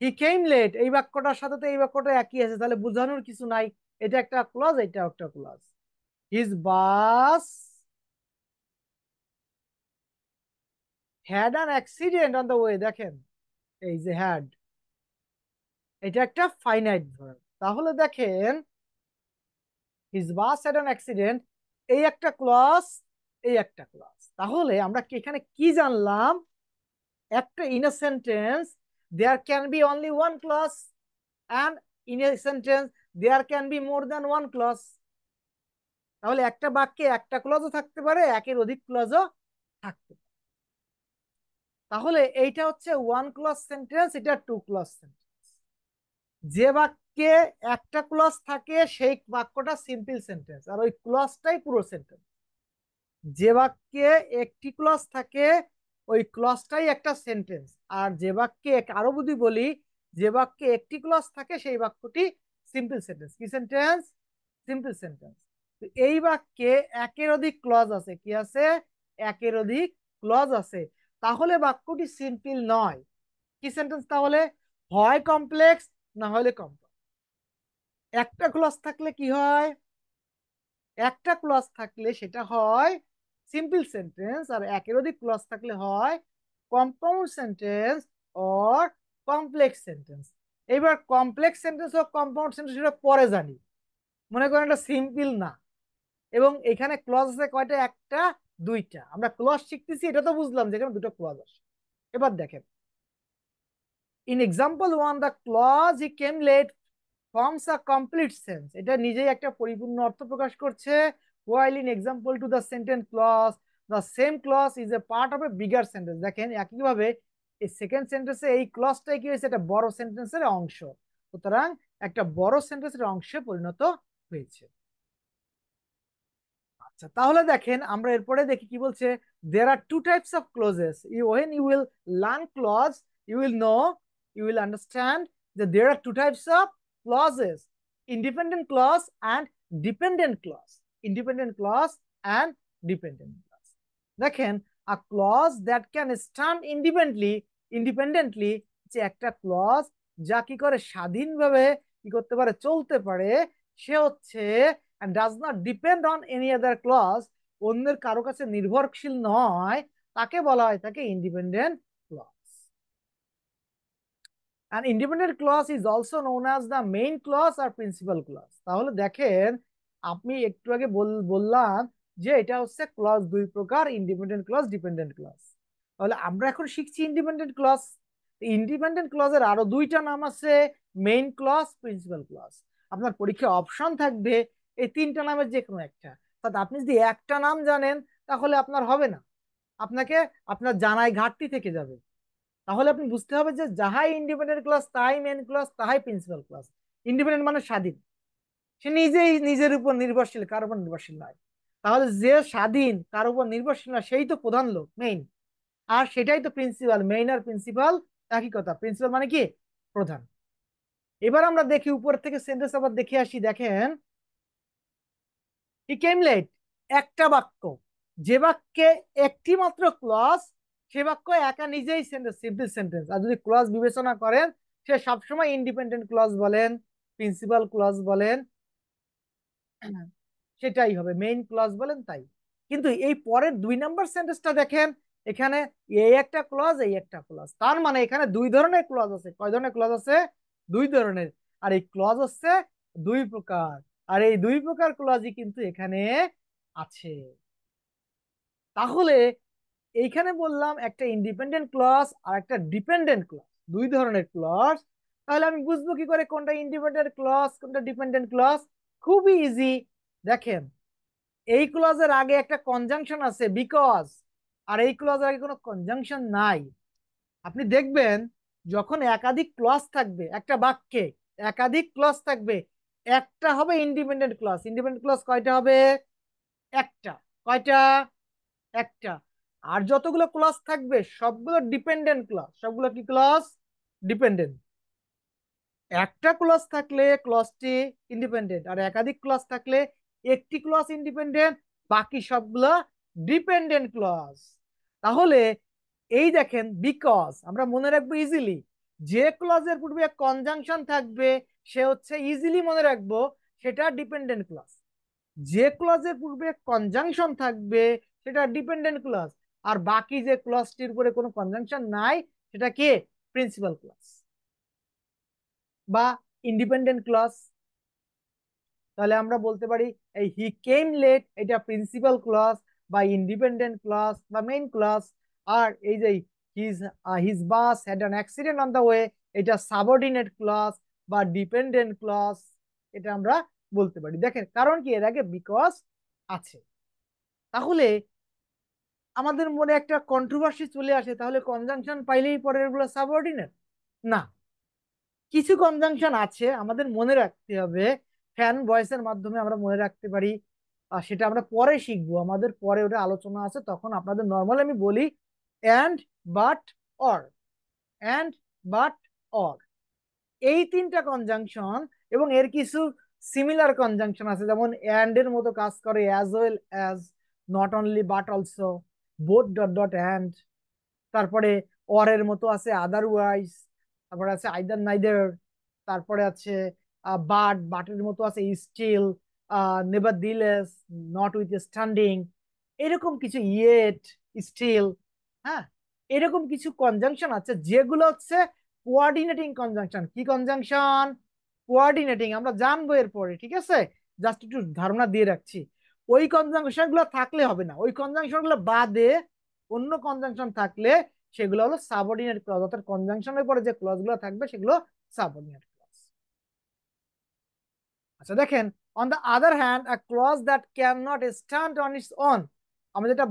হি কেম লেট, এই বাক্যটার সাথে তো এই বাক্যটা একই আছে, তাহলে বোঝানোর কিছু নাই। এটা একটা ক্লজ, এটা একটা clause. His bus had an accident on the way. দেখেন, এই যে হ্যাড, এটা একটা ফাইনাইট ভার্ব। তাহলে দেখেন, his bus had an accident, এই একটা ক্লজ, এই একটা ক্লজ। তাহলে আমরা কি এখানে কি জানলাম? একটা in a sentence there can be only one clause, and in a sentence there can be more than one clause. তাহলে একটা বাক্যে একটা ক্লজও থাকতে পারে, একের অধিক ক্লজও থাকতে পারে। তাহলে এইটা হচ্ছে ওয়ান ক্লজ সেন্টেন্স, এটা টু ক্লজ সেন্টেন্স। যে বাক্যে একটা ক্লজ থাকে সেই বাক্যটা সিম্পল সেন্টেন্স, আর ওই ক্লজটাই পুরো সেন্টেন্স। যে বাক্যে একটি ক্লজ থাকে ওই ক্লজটাই একটা সেন্টেন্স, আর যে বাক্যে আরো যদি বলি, যে বাক্যে একটি ক্লজ থাকে সেই বাক্যটি সিম্পল সেন্টেন্স। কি সেন্টেন্স? Simple sentence. এই বাক্যে একের অধিক ক্লজ আছে, কি আছে? একের অধিক ক্লজ আছে, তাহলে বাক্যটি সিম্পল নয়। কি সেন্টেন্স তাহলে? হয় কমপ্লেক্স, না হলে কমপ্লেক্স। একটা ক্লজ থাকলে কি হয়? একটা ক্লজ থাকলে সেটা হয় সিম্পল সেন্টেন্স, আর একের অধিক ক্লজ থাকলে হয় compound sentence or complex sentence. এবার কমপ্লেক্স সেন্টেন্স ও কম্পাউন্ড সেন্টেন্স সেটা পরে জানি। মনে করেন এটা সিম্পল না, এবং এখানে ক্লজ আছে কয়টা? একটা, দুইটা। আমরা ক্লজ শিখতেছি, এটা তো বুঝলাম যে এখানে দুটো ক্লজ আছে। এবার দেখেন, in example one, the clause he came late forms a complete sense. এটা নিজেই একটা পরিপূর্ণ অর্থ প্রকাশ করছে। while in example to the sentence clause, the same clause is a part of a bigger sentence. দেখেন একইভাবে এই সেকেন্ড সেন্টেন্সে এই ক্লজটাই কি হয়েছে? একটা বড় সেন্টেন্সের অংশ, সুতরাং একটা বড় সেন্টেন্সের অংশে পরিণত হয়েছে। আচ্ছা, তাহলে দেখেন আমরা এরপরে দেখি কি বলছে। there are two types of clauses. When you will learn clause, you will know, you will understand that there are two types of clauses: independent clause and dependent clause. Independent clause and dependent clause. দেখেন, a clause that can stand independently যে একটা clause যা কি করে স্বাধীনভাবে কি করতে পারে? চলতে পারে। সে হচ্ছে and does not depend on any other clause, অন্যের কারো কাছে নির্ভরশীল নয়, তাকে বলা হয় থাকে independent clause. and independent clause is also known as the main clause or principal clause. তাহলে দেখেন, আমি একটু আগে বললাম যে এটা হচ্ছে ক্লজ দুই প্রকার, ইন্ডিপেন্ডেন্ট ক্লজ, ডিপেন্ডেন্ট ক্লজ। তাহলে আমরা এখন শিখছি ইন্ডিপেন্ডেন্ট ক্লজ। ইন্ডিপেন্ডেন্ট ক্লজের আরো দুইটা নাম আছে, মেইন ক্লজ, প্রিন্সিপাল ক্লজ। আপনার পরীক্ষায় অপশন থাকবে এই তিনটা নামের যে কোনো একটা। অর্থাৎ আপনি যদি একটা নাম জানেন তাহলে আপনার হবে না, আপনাকে আপনার জানায় ঘাটতি থেকে যাবে। তাহলে আপনি বুঝতে হবে যে যাহাই ইন্ডিপেন্ডেন্ট ক্লাস তাহাই মেন ক্লাস তাহাই প্রিন্সিপাল ক্লাস। ইন্ডিপেন্ডেন্ট মানে স্বাধীন, সে নিজেই নিজের উপর নির্ভরশীল, কারোর উপর নির্ভরশীল নয়। তাহলে যে স্বাধীন, কারোর উপর নির্ভরশীল না, সেই তো প্রধান লোক, মেইন। আর সেটাই তো প্রিন্সিপাল। মেইন আর প্রিন্সিপাল একই কথা। প্রিন্সিপাল মানে কি? প্রধান। এবার আমরা দেখি উপর থেকে সেন্টেন্স আবার দেখে আসি। দেখেন, হি কেম লেট, একটা বাক্য, যে বাক্যে একটি মাত্র ক্লজ সে বাক্য একা নিজেই সেন্টেন্স, সিম্পল সেন্টেন্স। আর যদি ক্লজ বিবেচনা করেন সে সবসময় ইন্ডিপেন্ডেন্ট ক্লজ বলেন, প্রিন্সিপাল ক্লজ বলেন, সেটাই হবে, মেইন ক্লজ বলেন তাই। কিন্তু এই পরের দুই নাম্বার সেন্টেন্সটা দেখেন, এখানে এই একটা ক্লজ, এই একটা ক্লজ, তার মানে এখানে দুই ধরনের ক্লজ আছে। কয় ধরনের ক্লজ আছে? দুই ধরনের। আর এই ক্লজ হচ্ছে দুই প্রকার, আর এই দুই প্রকার ক্লজই কিন্তু এখানে আছে। তাহলে এইখানে বললাম একটা ইন্ডিপেন্ডেন্ট ক্লজ আর একটা ডিপেন্ডেন্ট ক্লজ, দুই ধরনের ক্লজ। তাহলে আমি বুঝবো কি করে কোনটা ইন্ডিপেন্ডেন্ট ক্লজ কোনটা ডিপেন্ডেন্ট ক্লজ? খুবই ইজি। দেখেন, এই ক্লজের আগে একটা কনজাংশন আছে, বিকজ, আর এই ক্লজের আগে কোনো কনজাংশন নাই। আপনি দেখবেন যখন একাধিক ক্লজ থাকবে একটা বাক্যে, একাধিক ক্লজ থাকবে, একটা হবে ইন্ডিপেন্ডেন্ট ক্লজ। ইন্ডিপেন্ডেন্ট ক্লজ কয়টা হবে? একটা। কয়টা? একটা। আর যতগুলো ক্লজ থাকবে সবগুলো ডিপেন্ডেন্ট ক্লজ। সবগুলো কি ক্লজ? ডিপেন্ডেন্ট। একটা ক্লজ থাকলে ক্লজটি ইন্ডিপেন্ডেন্ট, আর একাধিক ক্লজ থাকলে একটি ক্লজ ইন্ডিপেন্ডেন্ট, বাকি সবগুলো ডিপেন্ডেন্ট ক্লজ। তাহলে এই দেখেন, বিকজ আমরা মনে রাখবো ইজিলি, যে ক্লজের পূর্বে কনজাংশন থাকবে সে হচ্ছে ইজিলি মনে রাখবো সেটা ডিপেন্ডেন্ট ক্লজ। যে ক্লজের পূর্বে কনজাংশন থাকবে সেটা ডিপেন্ডেন্ট ক্লজ, আর বাকি যে ক্লজটির উপরে কোনো কনজাংশন নাই সেটা কি? প্রিন্সিপাল ক্লজ বা ইন্ডিপেন্ডেন্ট ক্লজ। তাহলে আমরা বলতে পারি এই হি কেম লেট এটা প্রিন্সিপাল ক্লজ বা ইন্ডিপেন্ডেন্ট ক্লজ বা মেইন ক্লজ। আর এই যে his bus had an accident on the way, এটা সাবঅর্ডিনেট ক্লজ বা ডিপেন্ডেন্ট ক্লজ, এটা আমরা বলতে পারি। দেখেন কারণ কি, এর আগে বিকজ আছে। তাহলে আমাদের মনে একটা কন্ট্রোভার্সি চলে আসে, তাহলে কনজাংশন পাইলেই পরের গুলো সাবঅর্ডিনেট? না, কিছু কনজাংশন আছে আমাদের মনে রাখতে হবে, ফ্যান ভয়েসের মাধ্যমে আমরা মনে রাখতে পারি। আর সেটা আমরা পরে শিখবো, আমাদের পরে ওটা আলোচনা আছে, তখন আপনাদের নর্মাল আমি বলি and, but, or, and, but, or, এই তিনটা কনজাংশন। এবং এর কিছু সিমিলার কনজাংশন আছে, যেমন অ্যান্ড এর মতো কাজ করে, as well as, not only but also, both dot dot and. তারপরে অর এর মতো আছে আদারওয়াইজ, তারপরে আছে আইদার নাইদার, তারপরে আছে বাটের মতো আছে still, nevertheless, notwithstanding, এরকম কিছু, ইয়েট, স্টিল। হ্যাঁ, এরকম কিছু কনজাংশন আছে যেগুলো হচ্ছে কোঅর্ডিনেটিং কনজাংশন। কি কনজাংশন? কোঅর্ডিনেটিং, আমরা জানবো এরপরে, ঠিক আছে? জাস্ট একটু ধারণা দিয়ে রাখছি। ওই কনজাংশন গুলো থাকলে হবে না, ওই কনজাংশন গুলো বাদে অন্য কনজাংশন থাকলে সেগুলো হলো সাবঅর্ডিনেট ক্লজ, অর্থাৎ কনজাংশনের পরে যে ক্লজ গুলো থাকবে সেগুলো সাবঅর্ডিনেট ক্লজ। আচ্ছা দেখেন, on the other hand a clause that can not stand on its own, আমরা যেটা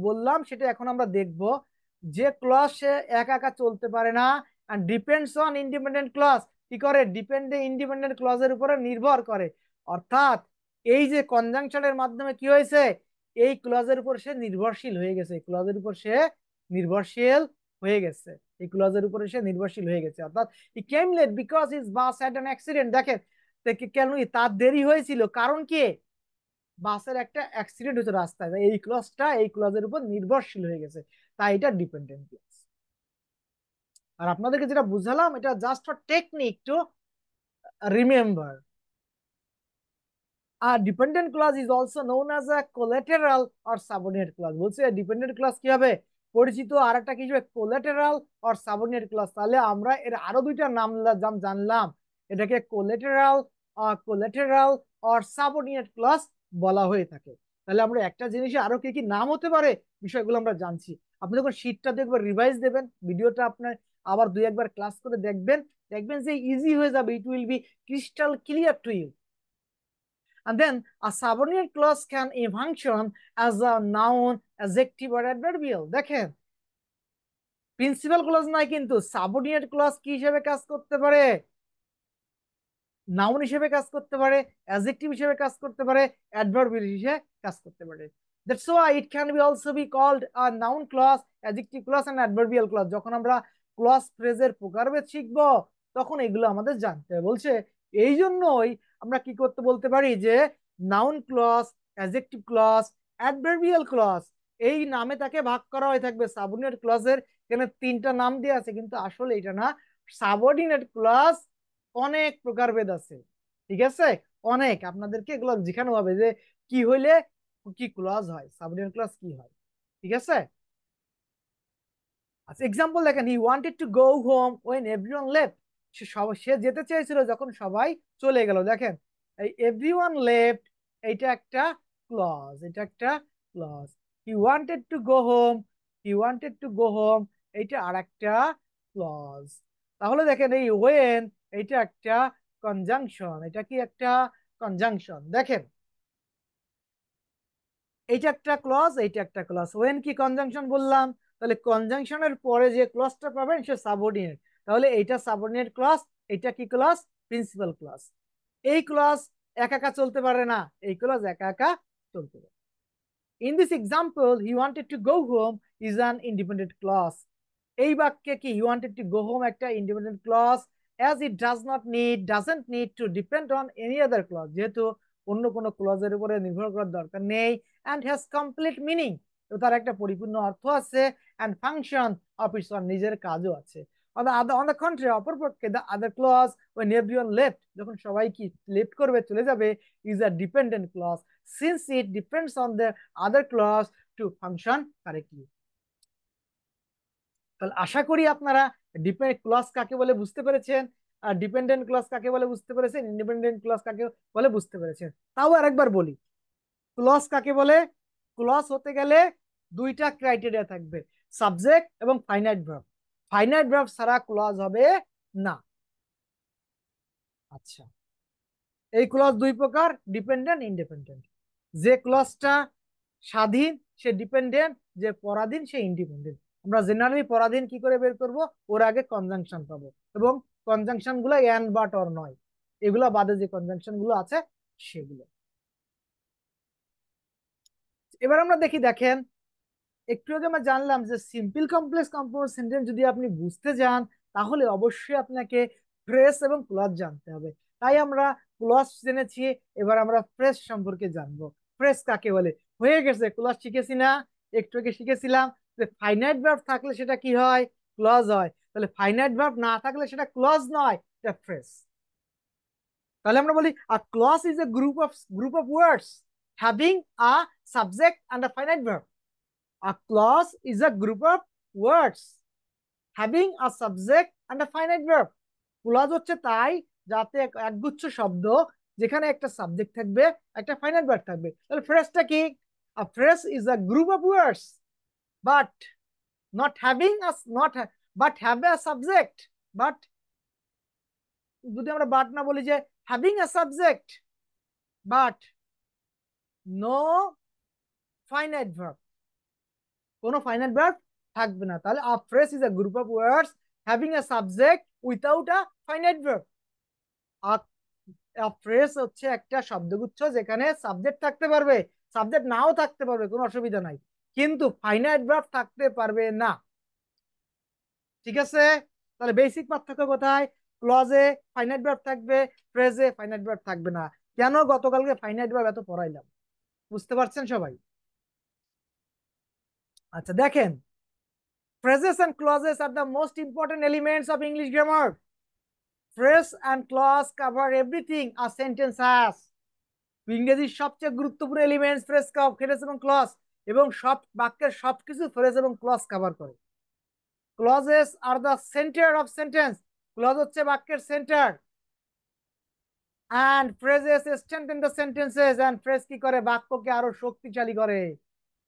বললাম সেটা এখন আমরা দেখব। যে ক্লজ সে একা একা চলতে পারে না, and depends on independent clause, কি করে? ইন্ডিপেন্ডেন্ট ক্লজের উপরে নির্ভর করে। অর্থাৎ এই যে কনজাংশনের মাধ্যমে কি হয়েছে, এই ক্লজের উপর সে নির্ভরশীল হয়ে গেছে, এই ক্লজের উপর সে নির্ভরশীল হয়ে গেছে, এই ক্লজের উপরে সে নির্ভরশীল হয়ে গেছে। অর্থাৎ he came late because his bus had an accident. দেখেন কেন তার দেরি হয়েছিল, কারণ কি? বাসের একটা অ্যাক্সিডেন্ট হয়েছে রাস্তায়, এই ক্লজটা এই ক্লজের উপর নির্ভরশীল হয়ে গেছে, তাই এটা ডিপেন্ডেন্ট ক্লজ। আর আপনাদেরকে যেটা বুঝালাম এটা just for technique to remember. আর dependent clause is also known as a collateral or subordinate clause. বলছে ডিপেন্ডেন্ট ক্লজ কি হবে পরিচিত, আর একটা কি হবে কোলাটেরাল অর সাবঅর্ডিনেট ক্লজ। তাহলে আমরা এর আরো দুইটা নাম জানলাম, এটাকে কোলাটেরাল অর সাবঅর্ডিনেট ক্লজ বলা হয়ে থাকে। তাহলে আমরা একটা জিনিসে আরো কি কি নাম হতে পারে বিষয়গুলো আমরা জানছি। আপনি যখন শীটটা দেখবেন, রিভাইজ দেবেন, ভিডিওটা আপনার আবার দুই একবার ক্লাস করে দেখবেন, দেখবেন যে ইজি হয়ে যাবে, it will be crystal clear to you. And then a subordinate clause can function as a noun, adjective or adverbial. দেখেন প্রিন্সিপাল ক্লজ নাই, কিন্তু সাবঅর্ডিনেট ক্লজ কি হিসেবে কাজ করতে পারে? নাউন হিসেবে কাজ করতে পারে, অ্যাডজেক্টিভ হিসেবে কাজ করতে পারে, অ্যাডভার্বিয়াল হিসেবে কাজ করতে পারে। That's why it can be also be called a noun clause, adjective clause and adverbial clause. যখন আমরা ক্লজ ফ্রেজের প্রকারভেদ শিখবো তখন এগুলো আমাদের জানতে হবে। বলছে এই জন্যই আমরা কি করতে বলতে পারি যে noun clause, adjective clause, adverbial clause, এই নামে তাকে ভাগ করা হয়ে থাকবে। সাবঅর্ডিনেট ক্লজের এখানে তিনটা নাম দিয়ে আছে, কিন্তু আসলে এটা না। সাবঅর্ডিনেট ক্লজ অনেক প্রকারভেদ আছে, ঠিক আছে? অনেক, আপনাদেরকে এগুলো শেখানো হবে যে কি হইলে কি ক্লজ হয়, সাবঅর্ডিনেট ক্লজ কি হয়, ঠিক আছে? আচ্ছা এক্সাম্পল দেখেন, he wanted to go home when everyone left, সে যেতে চেয়েছিল যখন সবাই চলে গেল। দেখেন এই এভরিওয়ান লেফট, এটা একটা ক্লজ, এটা একটা clause. He wanted to go home, he wanted to go home, এটা আর একটা ক্লজ। তাহলে দেখেন এই ওয়েন, এটা একটা কনজাংশন, এটা কি একটা কনজাংশন। দেখেন এইটা একটা ক্লজ, এইটা একটা ক্লজ। ওয়েন কি কনজাংশন বললাম, তাহলে কনজাংশনের পরে যে ক্লজটা পাবেন সে সাবঅর্ডিনেট, তাহলে এইটা সাবঅর্ডিনেট ক্লজ, এইটা কি ক্লজ? Principal clause. এই ক্লজ একা একা চলতে পারে না, এই ক্লজ একা একা চলতে পারে। In this example he wanted to go home is an independent clause. এই বাক্যে কি he wanted to go home একটা independent clause, as it doesn't need to depend on any other clause, যেহেতু অন্য কোনো ক্লজের উপরে নির্ভর করার দরকার নেই, অ্যান্ড হ্যাজ কমপ্লিট মিনিং, তো তার একটা পরিপূর্ণ অর্থ আছে, and function of its own, নিজের কাজও আছে। অন দ্য কন্ট্রারি, অপরপক্ষে the other clause when everyone left, যখন সবাই কি লেফট করবে চলে যাবে, is a dependent clause since it depends on the other clause to function correctly. তাহলে আশা করি আপনারা ডিপেন্ড ক্লজ কাকে বলে বুঝতে পেরেছেন, আর ডিপেন্ডেন্ট ক্লজ কাকে বলে বুঝতে পেরেছেন, ইন্ডিপেন্ডেন্ট ক্লজ কাকে বলে বুঝতে পেরেছেন। তাও আরেকবার বলি, ক্লজ কাকে বলে? ক্লজ হতে গেলে দুইটা ক্রাইটেরিয়া থাকবে। সাবজেক্ট এবং ফাইনাইট ভার্ব। ফাইনাইট ভার্ব ছাড়া ক্লজ হবে না। আচ্ছা, এই ক্লজ দুই প্রকার, ডিপেন্ডেন্ট, ইন্ডিপেন্ডেন্ট। যে ক্লজটা স্বাধীন সে ডিপেন্ডেন্ট, যে পরাধীন সে ইন্ডিপেন্ডেন্ট। আমরা জেনারেলি পরাধীন কি করে বের করব? ওর আগে কনজাংশন পাবো, এবং কনজাংশন গুলো এন্ড বাট অর নয়, এগুলো বাদে যে কনজাংশন গুলো আছে সেগুলো। এবার আমরা দেখি, দেখেন একটু আগে আমরা জানলাম যে সিম্পল কমপ্লেক্স কম্পাউন্ড সেন্টেন্স যদি আপনি বুঝতে যান তাহলে অবশ্যই আপনাকে ফ্রেজ এবং ক্লজ জানতে হবে। তাই আমরা ক্লজ জেনেছি, এবার আমরা ফ্রেজ সম্পর্কে জানবো। ফ্রেজ কাকে বলে? হয়ে গেছে, ক্লজ শিখেছি না? একটু আগে শিখেছিলাম যে ফাইনাইট ভার্ব থাকলে সেটা কি হয়? ক্লজ হয়। তাহলে ফাইনাইট ভার্ব না থাকলে সেটা ক্লজ নয়, এটা ফ্রেজ। তাহলে আমরা বলি a clause is a group of words having a subject and a finite verb. A clause is a group of words having a subject and a finite verb. Clause হচ্ছে তাই যাতে একগুচ্ছ শব্দ যেখানে একটা সাবজেক্ট থাকবে, একটা ফাইনাইট ভার্ব থাকবে। তাহলে ফ্রেজটা কি? A phrase is a group of words but not having a not but have a subject, but যদি আমরা বাট না বলি, যে having a subject but no finite verb, কোনো ফাইনাইট ভার্ব থাকবে না। তাহলে আ phrase is a group of words having a subject without a finite verb. A phrase হচ্ছে একটা শব্দগুচ্ছ যেখানে সাবজেক্ট থাকতে পারবে, সাবজেক্ট নাও থাকতে পারবে, কোনো অসুবিধা নাই, কিন্তু ফাইনাইট ভার্ব থাকতে পারবে না। ঠিক আছে? তাহলে বেসিক পার্থক্য কোথায়? ক্লজে ফাইনাইট ভার্ব থাকবে, ফ্রেজে ফাইনাইট ভার্ব থাকবে না। কেন গতকালকে ফাইনাইট ভার্ব এত পড়াইলাম? বুঝতে পারছেন সবাই? আচ্ছা দেখেন, phrases and clauses are the most important elements of English grammar. Phrase and clause cover everything a sentence has. ইংরেজির সবচেয়ে গুরুত্বপূর্ণ এলিমেন্টস ফ্রেজ এবং ক্লজ, এবং সব বাক্যের সবকিছু ফ্রেজ এবং ক্লজ কভার করে। Clauses are the centre of sentence. Clause হচ্ছে বাক্যের centre. and phrases strengthen the sentences, and phrase কি করে? বাক্যকে আরো শক্তিশালী করে,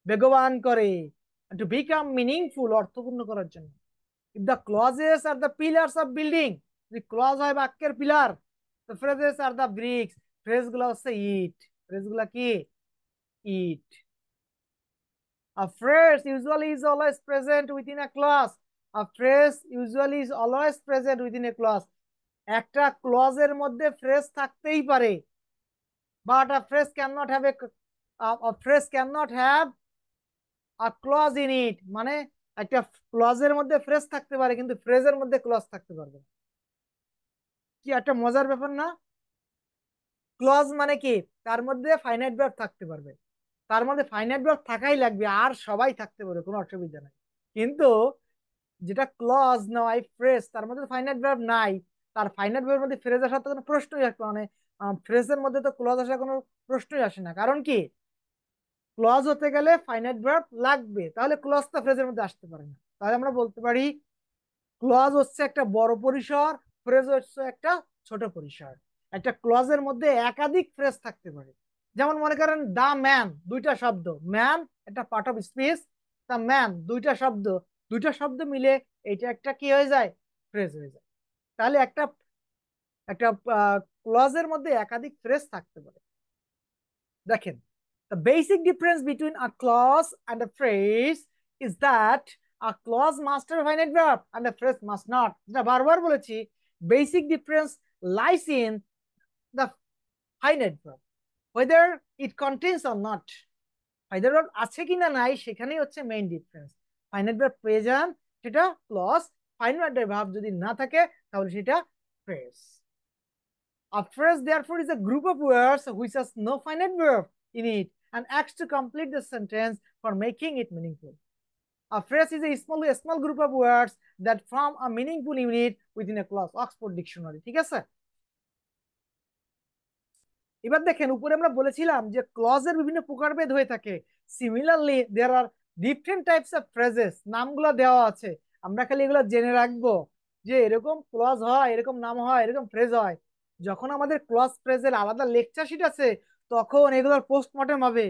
বেগবান করে, to become meaningful, অর্থপূর্ণ করার জন্য। If the clauses are the pillars of building, the clause হয় বাক্যের pillar, the phrases are the bricks, phrase গুলো হচ্ছে ইট। phrase গুলো কি? ইট। A phrase usually is always present within a clause. A phrase usually is always present within a clause. একটা ক্লজের মধ্যে phrase থাকতেই পারে, but a phrase cannot have a phrase cannot have a clause in it, মানে একটা ক্লজের মধ্যে phrase থাকতে পারে কিন্তু ফ্রেজের মধ্যে ক্লজ থাকতে পারবে না। কি একটা মজার ব্যাপার না? ক্লজ মানে কি? তার মধ্যে ফাইনাইট ভার্ব থাকতে পারবে, তার মধ্যে ফাইনাইট ভার্ব থাকাই লাগবে, আর সবাই থাকতে পারবে, কোনো অসুবিধা নাই। কিন্তু যেটা ক্লজ নয় ফ্রেজ, তার মধ্যে ফাইনাইট ভার্ব নাই, তার ফাইনাইট ভার্বের মধ্যে ফ্রেজ আসার তো কোনো প্রশ্নই আসবে, মানে ফ্রেজের মধ্যে তো ক্লজ আসার কোনো প্রশ্নই আসে না। কারণ কি? ক্লজ হতে গেলে ফাইনাইট ভার্ব লাগবে, তাহলে ক্লজ তো ফ্রেজের মধ্যে আসতে পারে না। তাহলে আমরা বলতে পারি ক্লজ হচ্ছে একটা বড় পরিসর, ফ্রেজ হচ্ছে একটা ছোট পরিসর। একটা ক্লজের মধ্যে একাধিক ফ্রেজ থাকতে পারে। যেমন মনে করেন দা ম্যান, দুইটা শব্দ, ম্যান একটা part of speech, the man দুইটা শব্দ, দুইটা শব্দ মিলে এটা একটা কি হয়ে যায়? ফ্রেজ হয়ে যায়। তাহলে একটা একটা ক্লজের মধ্যে একাধিক ফ্রেজ থাকতে পারে। দেখেন, the basic difference between a clause and a phrase is that a clause must have a finite verb and a phrase must not. যেটা বারবার বলেছি, basic difference lies in the finite verb, whether it contains or not. finite verb আছে কিনা নাই সেখানেই হচ্ছে main difference. finite verb পেয়ে যান সেটা ক্লজ, finite verb যদি না থাকে তাহলে সেটা phrase. A phrase, therefore, is a group of words which has no finite verb in it and acts to complete the sentence for making it meaningful. A phrase is a small group of words that form a meaningful unit within a clause. Oxford Dictionary. ঠিক আছে? এবার দেখেন, উপরে আমরা বলেছিলাম যে ক্লজের বিভিন্ন প্রকারভেদ হয়ে থাকে। Similarly there are different types of phrases, নামগুলো দেওয়া আছে, আমরা খালি এগুলো জেনে রাখবো যে এরকম ক্লজ হয়, এরকম নাম হয়, এরকম ফ্রেজ হয়। যখন আমাদের ক্লজ ফ্রেজের আলাদা লেকচার শিট আছে তখন এগুলোর পোস্টমর্টেম হবে,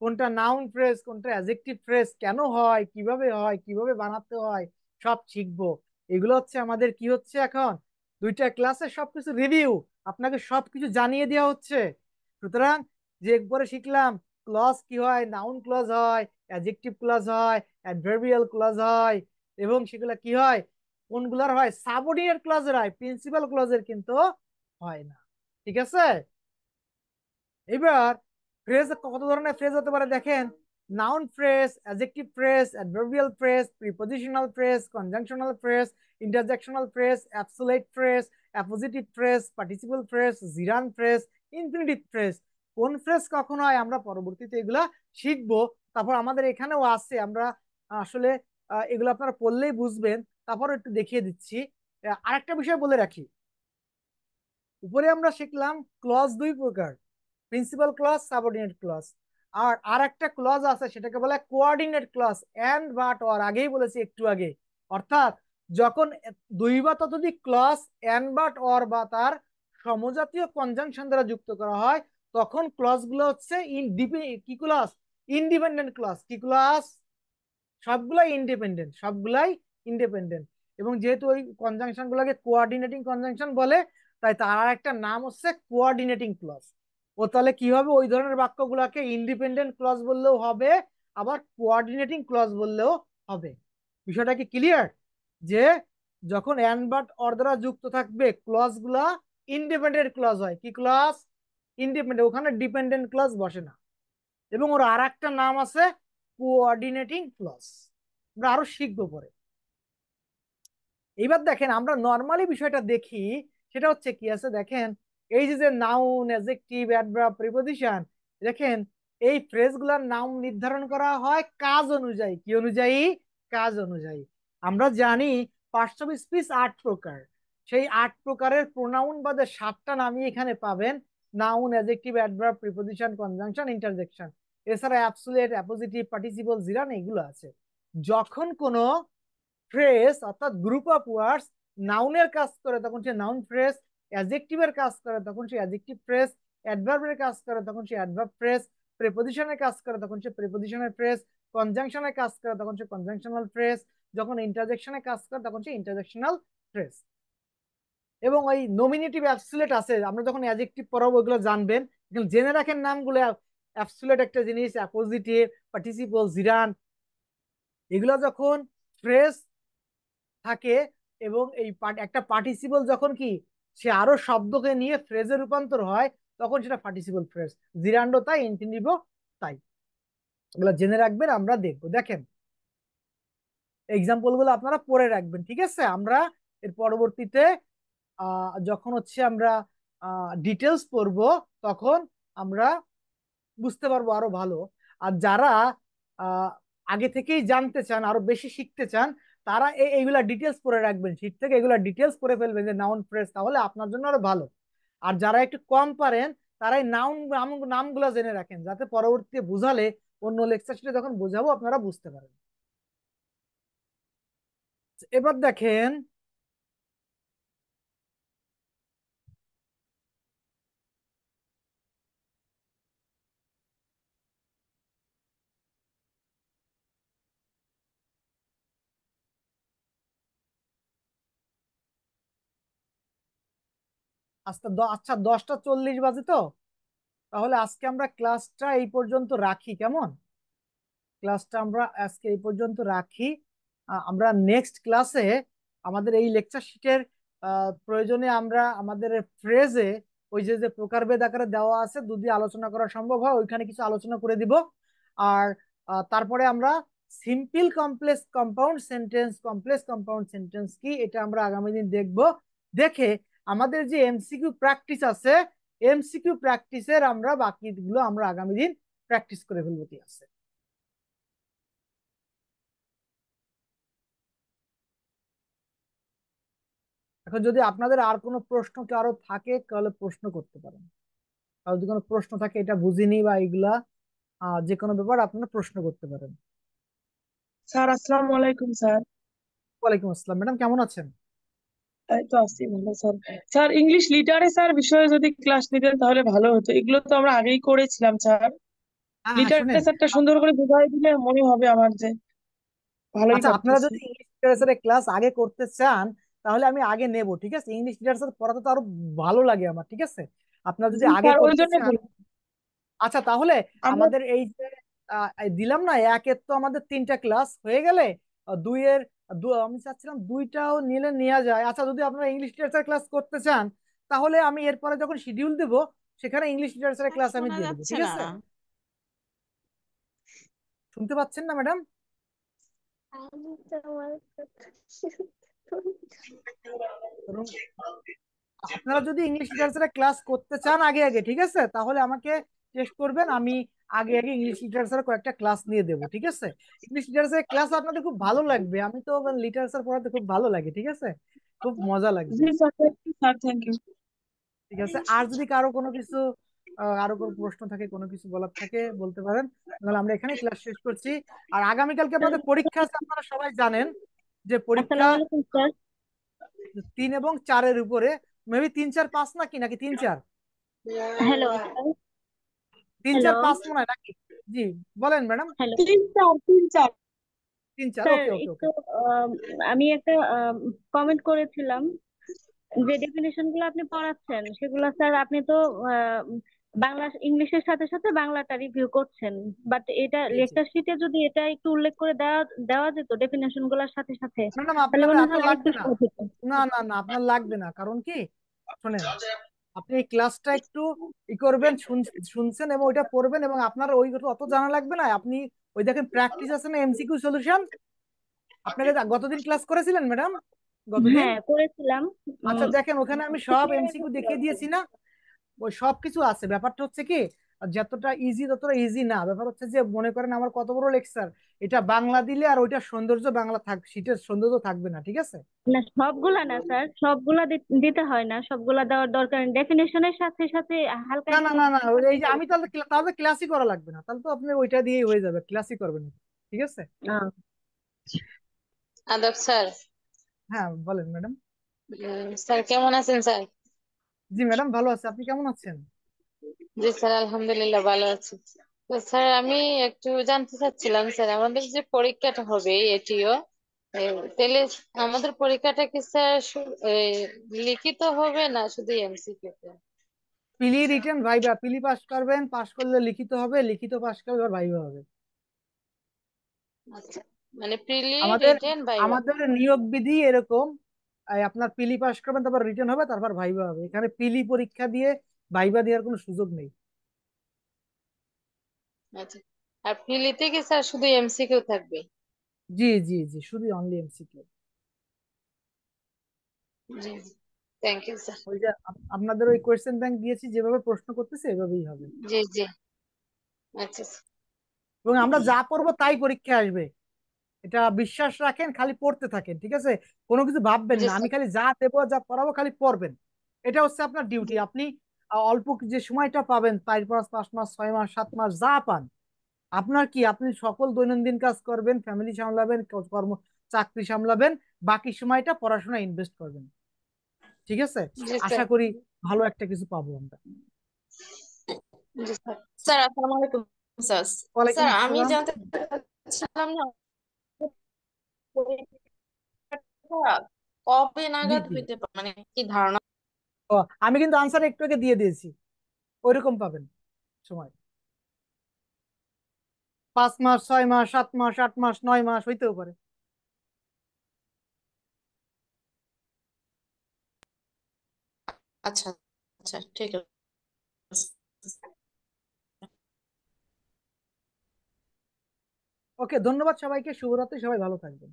কোনটা নাউন ফ্রেজ, কোনটা অ্যাডজেক্টিভ ফ্রেজ, কেন হয়, কিভাবে বানাতে হয়, সব শিখবো। এগুলো হচ্ছে আমাদের কি হচ্ছে এখন, দুইটা ক্লাসে সবকিছু রিভিউ, আপনাকে সবকিছু জানিয়ে দেওয়া হচ্ছে। সুতরাং যে একবারে শিখলাম ক্লজ কি হয়, নাউন ক্লজ হয়, অ্যাডজেক্টিভ ক্লজ হয়, অ্যাডভার্বিয়াল ক্লজ হয়, এবং সেগুলো কি হয়, কোনগুলার হয়, সাবঅর্ডিনেট ক্লজের হয়, প্রিন্সিপাল ক্লজের কিন্তু হয় না। ঠিক আছে। এবার ফ্রেজ কত ধরনের ফ্রেজ হতে পারে দেখেন, noun phrase, adjective phrase, adverbial phrase, prepositional phrase, conjunctional phrase, interjectional phrase, absolute phrase, appositive phrase, participle phrase, জিরান phrase, infinitive phrase. কোন ফ্রেজ কখন হয় আমরা পরবর্তীতে এগুলা শিখবো। তারপর আমাদের এখানেও আছে, আমরা আসলে এগুলো আপনারা পড়লেই বুঝবেন, তারপর একটু দেখিয়ে দিচ্ছি। আরেকটা বিষয় বলে রাখি, উপরে আমরা শিখলাম ক্লজ দুই প্রকার, প্রিন্সিপাল ক্লজ, সাবঅর্ডিনেট ক্লজ। আর আর একটা ক্লজ আছে সেটাকে বলে coordinate clause, and but or, আগেই বলেছি একটু আগে। অর্থাৎ যখন দুই বা ততোধিক ক্লজ এন্ড বাট অর বা তার সমজাতীয় কনজাংশন দ্বারা যুক্ত করা হয়, তখন ক্লজ গুলো হচ্ছে কি ক্লজ, ইন্ডিপেন্ডেন্ট ক্লজ। কি ক্লজ, সবগুলাই ইন্ডিপেন্ডেন্ট। এবং যেহেতু ওই কনজাংশন গুলোকে কোঅর্ডিনেটিং কনজাংশন বলে, তাই তার একটা নাম হচ্ছে কোঅর্ডিনেটিং ক্লজ। ও তাহলে কি হবে, ওই ধরনের বাক্যগুলোকে ইন্ডিপেন্ডেন্ট ক্লজ বললেও হবে, আবার কোঅর্ডিনেটিং ক্লজ বললেও হবে। বিষয়টা কি ক্লিয়ার, যে যখন এন্ড বাট অর দ্বারা যুক্ত থাকবে ক্লজ গুলা ইন্ডিপেন্ডেন্ট ক্লজ হয়। কি ক্লজ, ইন্ডিপেন্ডেন্ট, ওখানে ডিপেন্ডেন্ট ক্লজ বসে না। এবং ওর আর একটা নাম আছে কোঅর্ডিনেটিং ক্লজ, আমরা আরো শিখবো পরে। এইবার দেখেন আমরা নর্মালি বিষয়টা দেখি, সেটা হচ্ছে কি আছে দেখেন, এই যে যে নাউন, অ্যাডজেক্টিভ, অ্যাডভার্ব, প্রিপজিশন, দেখেন এই ফ্রেজগুলোর নাম নির্ধারণ করা হয় কাজ অনুযায়ী। কি অনুযায়ী, কাজ অনুযায়ী। আমরা জানি পার্টস অফ স্পিচ 8 প্রকার, সেই 8 প্রকারের প্রোনাউন বাদে 7টা নামই এখানে পাবেন, noun, adjective, adverb, preposition, conjunction, interjection. এছাড়া অ্যাবসোলিউট, অ্যাপোজিটিভ, পার্টিসিপল, জিরান, এগুলো আছে। যখন কোনো ফ্রেজ অর্থাৎ গ্রুপ অফ ওয়ার্ডস নাউনের কাজ করে তখন সে নাউন ফ্রেজ, অ্যাডজেক্টিভের কাজ করে তখন সে অ্যাডজেক্টিভ ফ্রেজ, অ্যাডভার্বের কাজ করে তখন সে অ্যাডভার্ব ফ্রেজ, প্রিপজিশনের কাজ করে তখন সে প্রিপজিশনের ফ্রেজ, কনজাংশনের কাজ করে তখন সে কনজাংশনাল ফ্রেজ, যখন ইন্টারজেকশনের কাজ করে তখন সে ইন্টারজেকশনাল ফ্রেজ। এবং ওই নমিনেটিভ অ্যাবসোলিউট আছে, আমরা যখন অ্যাডজেক্টিভ পড়াবো ওগুলো জানবেন, জেনে রাখেন নামগুলো। অ্যাবসোলিউট একটা জিনিস, অ্যাপোজিটিভ, পার্টিসিপল, জিরান, এগুলো যখন ফ্রেজ থাকে, এবং এই একটা পার্টিসিপল যখন কি সে আরো শব্দকে নিয়ে ফ্রেজে রূপান্তর হয়, তখন সেটা পার্টিসিপল ফ্রেজ। জিরান্ডো তাই, ইনফিনিটিভও তাই। এগুলো জেনে রাখবেন, আমরা দেখবো। দেখেন এক্সাম্পল গুলো আপনারা পড়ে রাখবেন, ঠিক আছে। আমরা এর পরবর্তীতে যখন হচ্ছে আমরা ডিটেলস পড়বো, তখন আমরা বুঝতে পারবো আরো ভালো। আর যারা আহ, আগে থেকেই জানতে চান, আরো বেশি শিখতে চান, তারা এইগুলা ডিটেলস পড়ে রাখবেন, শীট থেকে এগুলা ডিটেলস পড়ে ফেলবেন, যে নাউন ফ্রেজ, তাহলে আপনার জন্য আরো ভালো। আর যারা একটু কম পারেন, তারাই নাউন নামগুলা জেনে রাখেন, যাতে পরবর্তীতে বুঝালে, অন্য লেকচার শিটে যখন বোঝাবো আপনারা বুঝতে পারেন। এবার দেখেন, আচ্ছা 10টা 40 বাজে তো, তাহলে আজকে আমরা ক্লাসটা এই পর্যন্ত রাখি, কেমন? ক্লাসটা আমরা আজকে এই পর্যন্ত রাখি। আমরা নেক্সট ক্লাসে আমাদের এই লেকচার শিটের প্রয়োজনে আমরা আমাদের ফ্রেজে ওই যে যে প্রকারভেদ আকারে দেওয়া আছে, যদি আলোচনা করা সম্ভব হয় ওইখানে কিছু আলোচনা করে দিব। আর তারপরে আমরা simple complex compound sentence, complex compound sentence কি, এটা আমরা আগামী দিন দেখব। দেখে আমাদের যে এমসিকিউ প্র্যাকটিস আছে, এমসিকিউ প্র্যাকটিসের আমরা বাকিগুলো আমরা আগামী দিন প্র্যাকটিস করে ফেলবো। কি আছে, এখন যদি আপনাদের আর কোনো প্রশ্ন কারো থাকে তাহলে প্রশ্ন করতে পারেন। আর যদি কোনো প্রশ্ন থাকে, এটা বুঝিনি বা এগুলা যে কোনো ব্যাপার আপনারা প্রশ্ন করতে পারেন। স্যার আসসালামু আলাইকুম স্যার। ওয়ালাইকুম আসসালাম, ম্যাডাম কেমন আছেন? এই তো আছি ভালো স্যার। স্যার ইংলিশ লিটারেচার বিষয়ে যদি ক্লাস নিতেন তাহলে ভালো হতো, এগুলো তো আমরা আগেই করেছিলাম স্যার। হ্যাঁ হ্যাঁ, শোনেন। লিটারেচারটা সুন্দর করে বুঝাই দিলে মনে হবে আমার যে ভালোই আচ্ছা, আপনারা পারতেছি। যদি ইংলিশ লিটারেচারের ক্লাস আগে করতে চান, তাহলে আমি আগে নেব, ঠিক আছে? ইংলিশ লিটারেচার পড়াতে তো আরো ভালো লাগে আমার, ঠিক আছে? আপনারা যদি জি আগে স্যার, ওই করতে জন্য চান। বলি আচ্ছা, তাহলে আমরা। আমাদের এই যে এই দিলাম না, একের তো আমাদের তিনটা ক্লাস হয়ে গেলে, দুইয়ের আমি চাচ্ছিলাম দুইটাও নিলে নেওয়া যায়। আচ্ছা, যদি আপনারা ইংলিশ লিটারেচার ক্লাস করতে চান, তাহলে আমি এরপরে যখন শিডিউল দেব, সেখানে ইংলিশ লিটারেচারের স্যার ক্লাস আমি শোনা দিয়ে দেবো, যাচ্ছে ঠিক না। আছে? শুনতে পাচ্ছেন না ম্যাডাম? আপনারা যদি ইংলিশ লিটারেচারের ক্লাস করতে চান আগে আগে, ঠিক আছে, তাহলে আমাকে টেস্ট করবেন, আমি আগে আগে ইংলিশ লিটারেচারের কয়েকটা ক্লাস নিয়ে দেবো, ঠিক আছে? ইংলিশ লিটারেচারের ক্লাস আপনাদের খুব ভালো লাগবে, আমি তো লিটারেচার পড়াতে খুব ভালো লাগে, ঠিক আছে? খুব মজা লাগবে। জি স্যার, স্যার থ্যাংক ইউ। ঠিক আছে, আর যদি কারো কোনো কিছু আরো কোনো প্রশ্ন থাকে, কোনো কিছু বলার থাকে, বলতে পারেন। নাহলে আমরা এখানে ক্লাস শেষ করছি। আর আগামীকালকে আপনাদের পরীক্ষা আছে, আপনারা সবাই জানেন যে পরীক্ষা আসসালামু আলাইকুম স্যার। 3 এবং 4-এর উপরে। মেবি 3, 4, 5 নাকি নাকি 3, 4? Hello sir. 3, হ্যালো। 4, 5 মনে হয় নাকি? জি, বলেন ম্যাডাম। হ্যালো 3 4 3 4। 3, 4, স্যার, ওকে ওকে একটু ওকে। আম, আমি একটা কমেন্ট করেছিলাম যে ডেফিনেশন গুলো আপনি পড়াচ্ছেন সেগুলো স্যার আপনি তো আহ, বাংলা ইংলিশের সাথে সাথে বাংলাটা রিভিউ করছেন, বাট এটা জি জি। লেকচার শিটে যদি এটা একটু উল্লেখ করে দেওয়া দেওয়া যেত ডেফিনেশন গুলোর সাথে সাথে, ম্যাডাম, তাহলে আপনার মনে এত হয় আরেকটু লাগবে না। সহজ হতো। না না না, আপনার লাগবে না, কারণ কি, শোনেন, আপনি এই ক্লাসটা একটু ই করবেন, শুনছেন এবং ওইটা পড়বেন, এবং আপনার ওই অত জানা লাগবে না। আপনি ওই দেখেন প্র্যাকটিস আছে না, এমসিকিউ সলিউশন, আপনাকে গতদিন ক্লাস করেছিলেন ম্যাডাম, গতদিন। হ্যাঁ, করেছিলাম। আচ্ছা, উম, দেখেন ওখানে আমি সব এমসিকিউ দেখিয়ে দিয়েছি না? ওই সব কিছু আছে। ব্যাপারটা হচ্ছে কি, যতটা ইজি ততটা ইজি না। ব্যাপার হচ্ছে যে, মনে করেন আমার কত বড় লেকচার, এটা বাংলা দিলে আর ওইটা সৌন্দর্য বাংলা থাক, শীতের সৌন্দর্য থাকবে না, ঠিক আছে? না, সবগুলা না স্যার, সবগুলা দিতে হয় না, সবগুলা দেওয়ার দরকার ডেফিনেশনের সাথে সাথে হালকা না না একটু না না, থাকলে এই যে আমি তাহলে তাহলে ক্লাসই করা লাগবে না, তাহলে তো আপনি ওইটা দিয়েই হয়ে যাবে, ক্লাসই করবেন, ঠিক আছে? আহ, আদব স্যার। হ্যাঁ, বলেন ম্যাডাম। স্যার কেমন আছেন স্যার? জি ম্যাডাম, ভালো আছে, আপনি কেমন আছেন? জি স্যার, আলহামদুলিল্লাহ ভালো আছি। তো স্যার আমি একটু জানতে চাচ্ছিলাম স্যার, আমাদের যে পরীক্ষাটা হবে এটিও, তাহলে আমাদের পরীক্ষাটা কি স্যার লিখিত হবে না শুধু এমসিকিউ তে? পিলি রিটেন ভাইবা, পিলি পাস করবেন, পাস করলে লিখিত হবে, লিখিত পাস করলে এবার ভাইবা হবে। আচ্ছা, মানে প্রিলি আমাদের রিটেন ভাইবা। আমাদের নিয়োগ বিধি এরকম, আপনার পিলি পাস করবেন, তারপর রিটেন হবে, তারপর ভাইবা হবে। এখানে পিলি পরীক্ষা দিয়ে ভাইবা দেওয়ার কোনো সুযোগ নেই। আচ্ছা, আর প্রিলিতে কি স্যার শুধু এমসিকিউ থাকবে? জি জি জি, শুধু অনলি এমসিকিউ। জি, থ্যাংক ইউ স্যার। ওই যে আপনাদের ওই কোয়েশ্চেন ব্যাংক দিয়েছি, যেভাবে প্রশ্ন করতেছে এভাবেই হবে। জি জি, আচ্ছা স্যার। এবং আমরা যা পড়বো তাই পরীক্ষা আসবে, এটা বিশ্বাস রাখেন, খালি পড়তে থাকেন, ঠিক আছে? কোনো কিছু ভাববেন জি না, আমি স্যার। খালি যা দেবো যা পড়াবো খালি পড়বেন। এটা হচ্ছে আপনার ডিউটি। আপনি অল্প যে সময়টা পাবেন, 4 মাস, 5 মাস, 6 মাস, 7 মাস যা পান, আপনার কি, আপনি সকল দৈনন্দিন কাজ করবেন, ফ্যামিলি সামলাবেন, কর্ম, চাকরি সামলাবেন, বাকি সময়টা পড়াশোনা ইনভেস্ট করবেন, ঠিক আছে? জি আশা স্যার। করি ভালো একটা কিছু পাবো আমরা। জি স্যার। স্যার আসসালামু আলাইকুম। স্যার, ওয়ালাইকুম স্যার আমি আসসালাম। জানতে চাচ্ছিলাম না, পরীক্ষাটা কবে জি নাগাদ জি। হইতে পারে, মানে কি ধারণা? ও, আমি কিন্তু আনসার একটু আগে দিয়ে দিয়েছি, ওইরকম পাবেন সময়। 5 মাস, 6 মাস, 7 মাস, 8 মাস, 9 মাস হইতেও পারে। আচ্ছা আচ্ছা, ঠিক আছে। ওকে, ধন্যবাদ সবাইকে, শুভরাত্রি, সবাই ভালো থাকবেন।